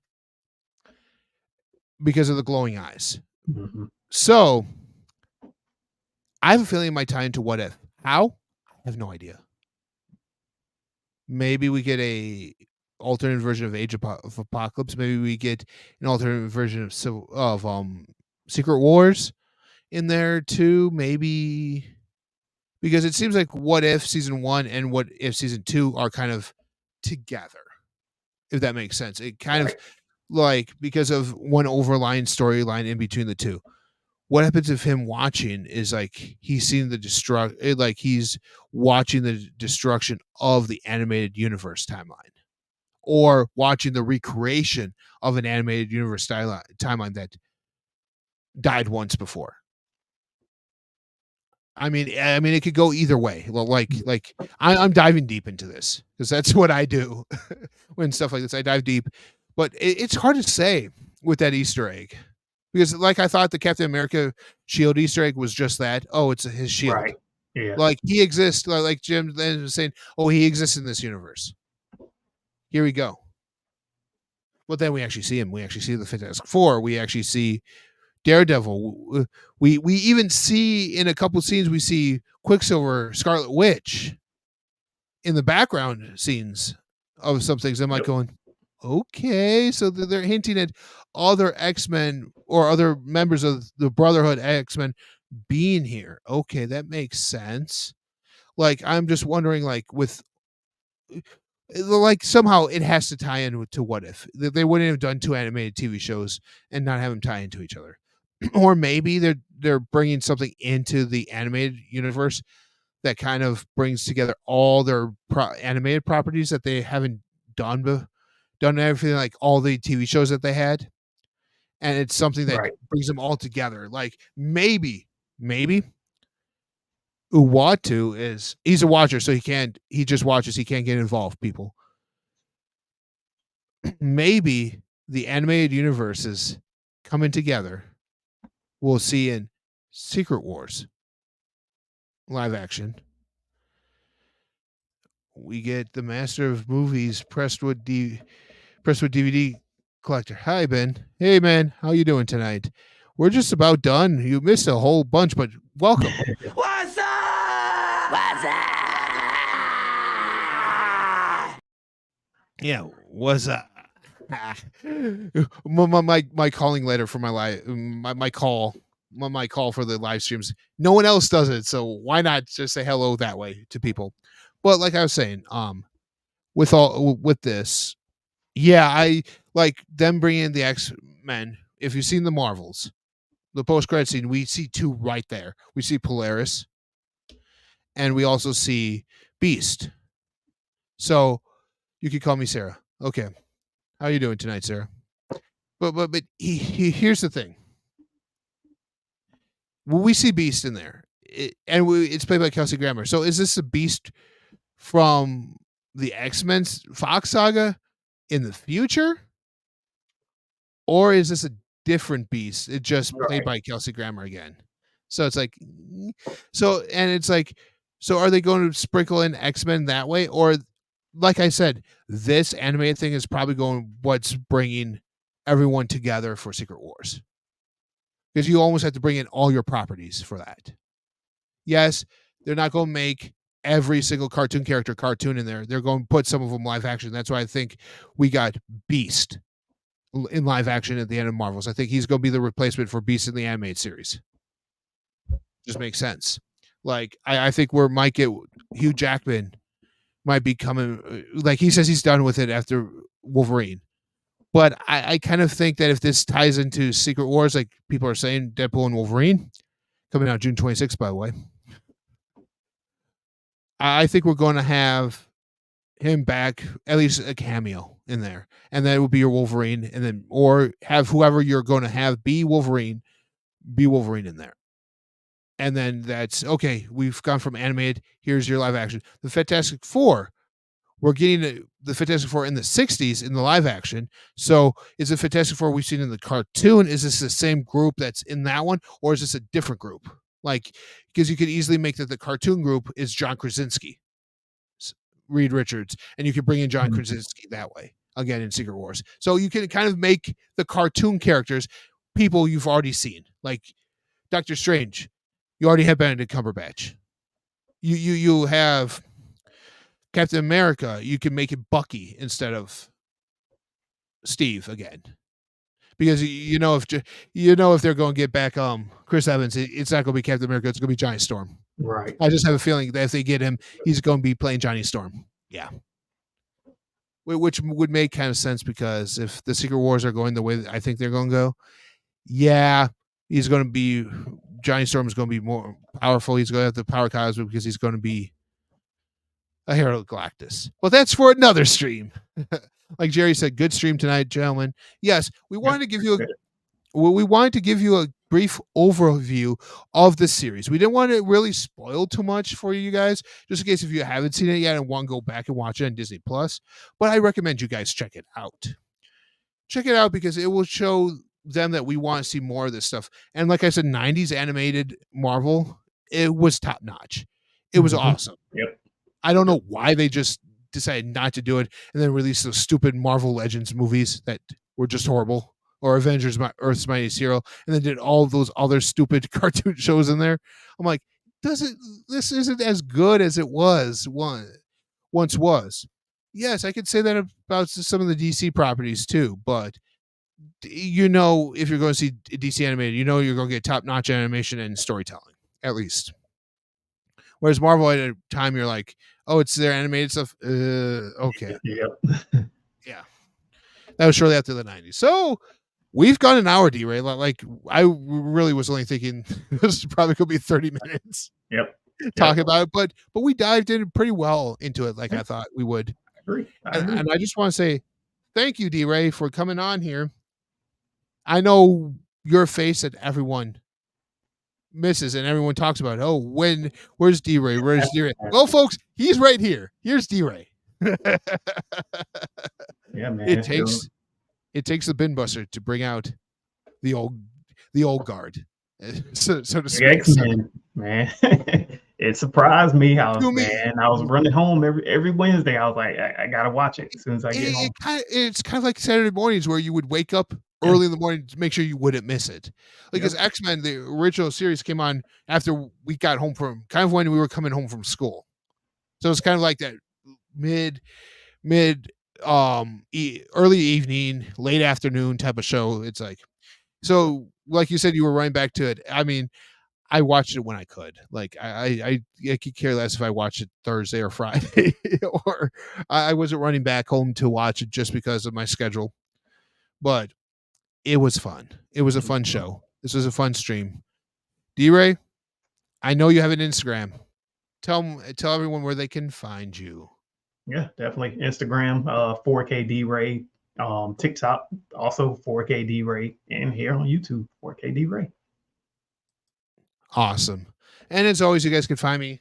because of the glowing eyes. Mm-hmm. So I have a feeling it might tie into What If. How? I have no idea. Maybe we get a alternate version of Age of Apocalypse. Maybe we get an alternate version of Secret Wars in there too. Maybe because it seems like What If season 1 and What If season 2 are kind of together, if that makes sense. It kind of like because of one overlying storyline in between the two. What happens if him watching is like he's seeing the like he's watching the destruction of the animated universe timeline, or watching the recreation of an animated universe timeline that died once before. I mean, it could go either way. Like I'm diving deep into this because that's what I do when stuff like this. I dive deep, but it's hard to say with that Easter egg. Because, like, I thought the Captain America shield Easter egg was just that. Oh, it's his shield. Right. Yeah. Like, he exists. Like Jim was saying, oh, he exists in this universe. Here we go. But then we actually see him. We actually see the Fantastic Four. We actually see Daredevil. We even see in a couple scenes, we see Quicksilver, Scarlet Witch in the background scenes of some things. I'm like going, okay, so they're hinting at other X-Men or other members of the Brotherhood X-Men being here. Okay, that makes sense. Like, I'm just wondering, like, with like somehow it has to tie in to What If. They wouldn't have done 2 animated TV shows and not have them tie into each other. Or maybe they're bringing something into the animated universe that kind of brings together all their animated properties that they haven't done everything, like all the TV shows that they had, and it's something that brings them all together. Like maybe Uwatu he's a watcher, so he just watches, he can't get involved, people. Maybe the animated universes coming together, we'll see in Secret Wars live action. We get the master of movies Presswood DVD collector. Hi, Ben. Hey, man. How you doing tonight? We're just about done. You missed a whole bunch, but welcome. What's up? What's up? Yeah, what's up? my calling letter for my live my call for the live streams. No one else does it, so why not just say hello that way to people? But like I was saying, with this, yeah, I like them bringing in the X-Men. If you've seen the Marvels, the post-credit scene, we see two right there. We see Polaris, and we also see Beast. So you could call me Sarah. Okay. How are you doing tonight, Sarah? But here's the thing. Well, we see Beast in there, it's played by Kelsey Grammer. So is this a Beast from the X-Men Fox saga in the future, or is this a different Beast? It just played by Kelsey Grammer again. So it's like, so are they going to sprinkle in X-Men that way, or? Like I said, this animated thing is probably what's bringing everyone together for Secret Wars. Because you almost have to bring in all your properties for that. Yes, they're not going to make every single cartoon character cartoon in there. They're going to put some of them live action. That's why I think we got Beast in live action at the end of Marvels. I think he's going to be the replacement for Beast in the animated series. Just makes sense. Like, I think we might get Hugh Jackman might be coming, like he says he's done with it after Wolverine. But I kind of think that if this ties into Secret Wars, like people are saying, Deadpool and Wolverine, coming out June 26th, by the way, I think we're going to have him back, at least a cameo in there. And that would be your Wolverine, and then, or have whoever you're going to have be Wolverine in there. And then that's okay. We've gone from animated. Here's your live action. The Fantastic Four. We're getting the Fantastic Four in the 60s in the live action. So is the Fantastic Four we've seen in the cartoon? Is this the same group that's in that one? Or is this a different group? Like, because you could easily make that the cartoon group is John Krasinski, Reed Richards, and you could bring in John Krasinski that way, again, in Secret Wars. So you can kind of make the cartoon characters people you've already seen. Like Doctor Strange. You already have Benedict Cumberbatch. You have Captain America. You can make it Bucky instead of Steve again, because if they're going to get back Chris Evans, it's not going to be Captain America. It's going to be Johnny Storm. Right. I just have a feeling that if they get him, he's going to be playing Johnny Storm. Yeah. Which would make kind of sense, because if the Secret Wars are going the way that I think they're going to go, yeah, he's going to be. Johnny Storm is going to be more powerful. He's going to have the power cosmic because he's going to be a Herald of Galactus. Well, that's for another stream. Like Jerry said, good stream tonight, gentlemen. Yes, we wanted to give you a brief overview of the series. We didn't want to really spoil too much for you guys, just in case if you haven't seen it yet and want to go back and watch it on Disney Plus. But I recommend you guys check it out. Check it out because it will show them that we want to see more of this stuff. And like I said, 90s animated Marvel, it was top notch. It was awesome. Yep. I don't know why they just decided not to do it and then release those stupid Marvel Legends movies that were just horrible, or Avengers Earth's Mightiest Hero, and then did all those other stupid cartoon shows in there. I'm like, this isn't as good as it once was. Yes, I could say that about some of the DC properties too, but if you're going to see DC animated, you're going to get top-notch animation and storytelling, at least. Whereas Marvel, at a time, you're like, oh, it's their animated stuff. Okay. Yep. Yeah. That was shortly after the 90s. So we've got an hour, D-Ray. Like, I really was only thinking this probably could be 30 minutes. Yep. talk about it, but we dived in pretty well into it, like I thought we would. I agree. And I just want to say thank you, D-Ray, for coming on here. I know your face that everyone misses and everyone talks about. Oh, where's D-Ray? Where's D-Ray? Well, folks, he's right here. Here's D-Ray. Yeah, man. It takes the bin buster to bring out the old guard, so to speak. X-Men, man. It surprised me how I was running home every Wednesday. I was like, I gotta watch it as soon as I get home. It's kind of like Saturday mornings where you would wake up early in the morning to make sure you wouldn't miss it. Like as X-Men, the original series came on after we got home from kind of when we were coming home from school. So it's kind of like that mid early evening, late afternoon type of show. It's like, so like you said, you were running back to it. I mean, I watched it when I could. Like I could care less if I watched it Thursday or Friday, or I wasn't running back home to watch it just because of my schedule. But it was fun. It was a fun show. This was a fun stream. D-Ray, I know you have an Instagram. Tell everyone where they can find you. Yeah, definitely. Instagram, 4K D-Ray. TikTok, also 4K D-Ray. And here on YouTube, 4K D-Ray. Awesome. And as always, you guys can find me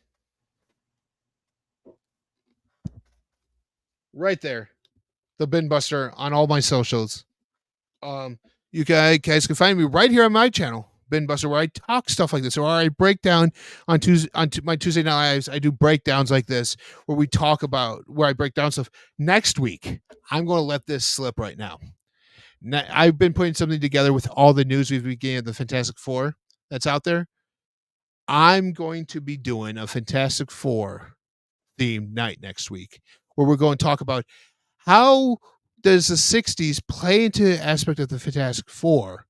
right there, the Bin Buster, on all my socials. You guys can find me right here on my channel, Bin Buster, where I talk stuff like this, or I break down on my Tuesday Night Lives. I do breakdowns like this where I break down stuff. Next week, I'm going to let this slip right now. I've been putting something together with all the news we've been getting of the Fantastic Four that's out there. I'm going to be doing a Fantastic Four themed night next week, where we're going to talk about how does the 60s play into the aspect of the Fantastic Four,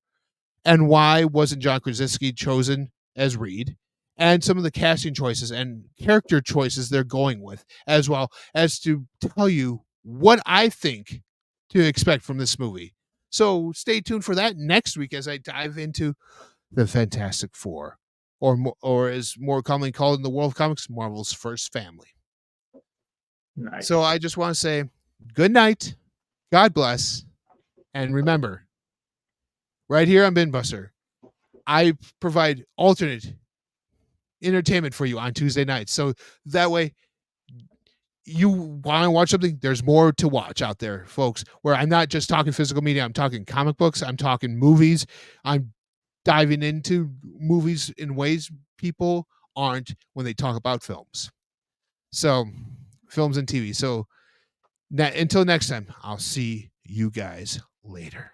and why wasn't John Krasinski chosen as Reed, and some of the casting choices and character choices they're going with, as well as to tell you what I think to expect from this movie. So stay tuned for that next week as I dive into the Fantastic Four, or as more commonly called in the world of comics, Marvel's first family. Nice. So I just want to say good night, God bless, and remember, right here on Bin Buster, I provide alternate entertainment for you on Tuesday nights. So that way, you want to watch something, there's more to watch out there, folks, where I'm not just talking physical media. I'm talking comic books. I'm talking movies. I'm diving into movies in ways people aren't when they talk about films. So films and TV. So until next time, I'll see you guys later.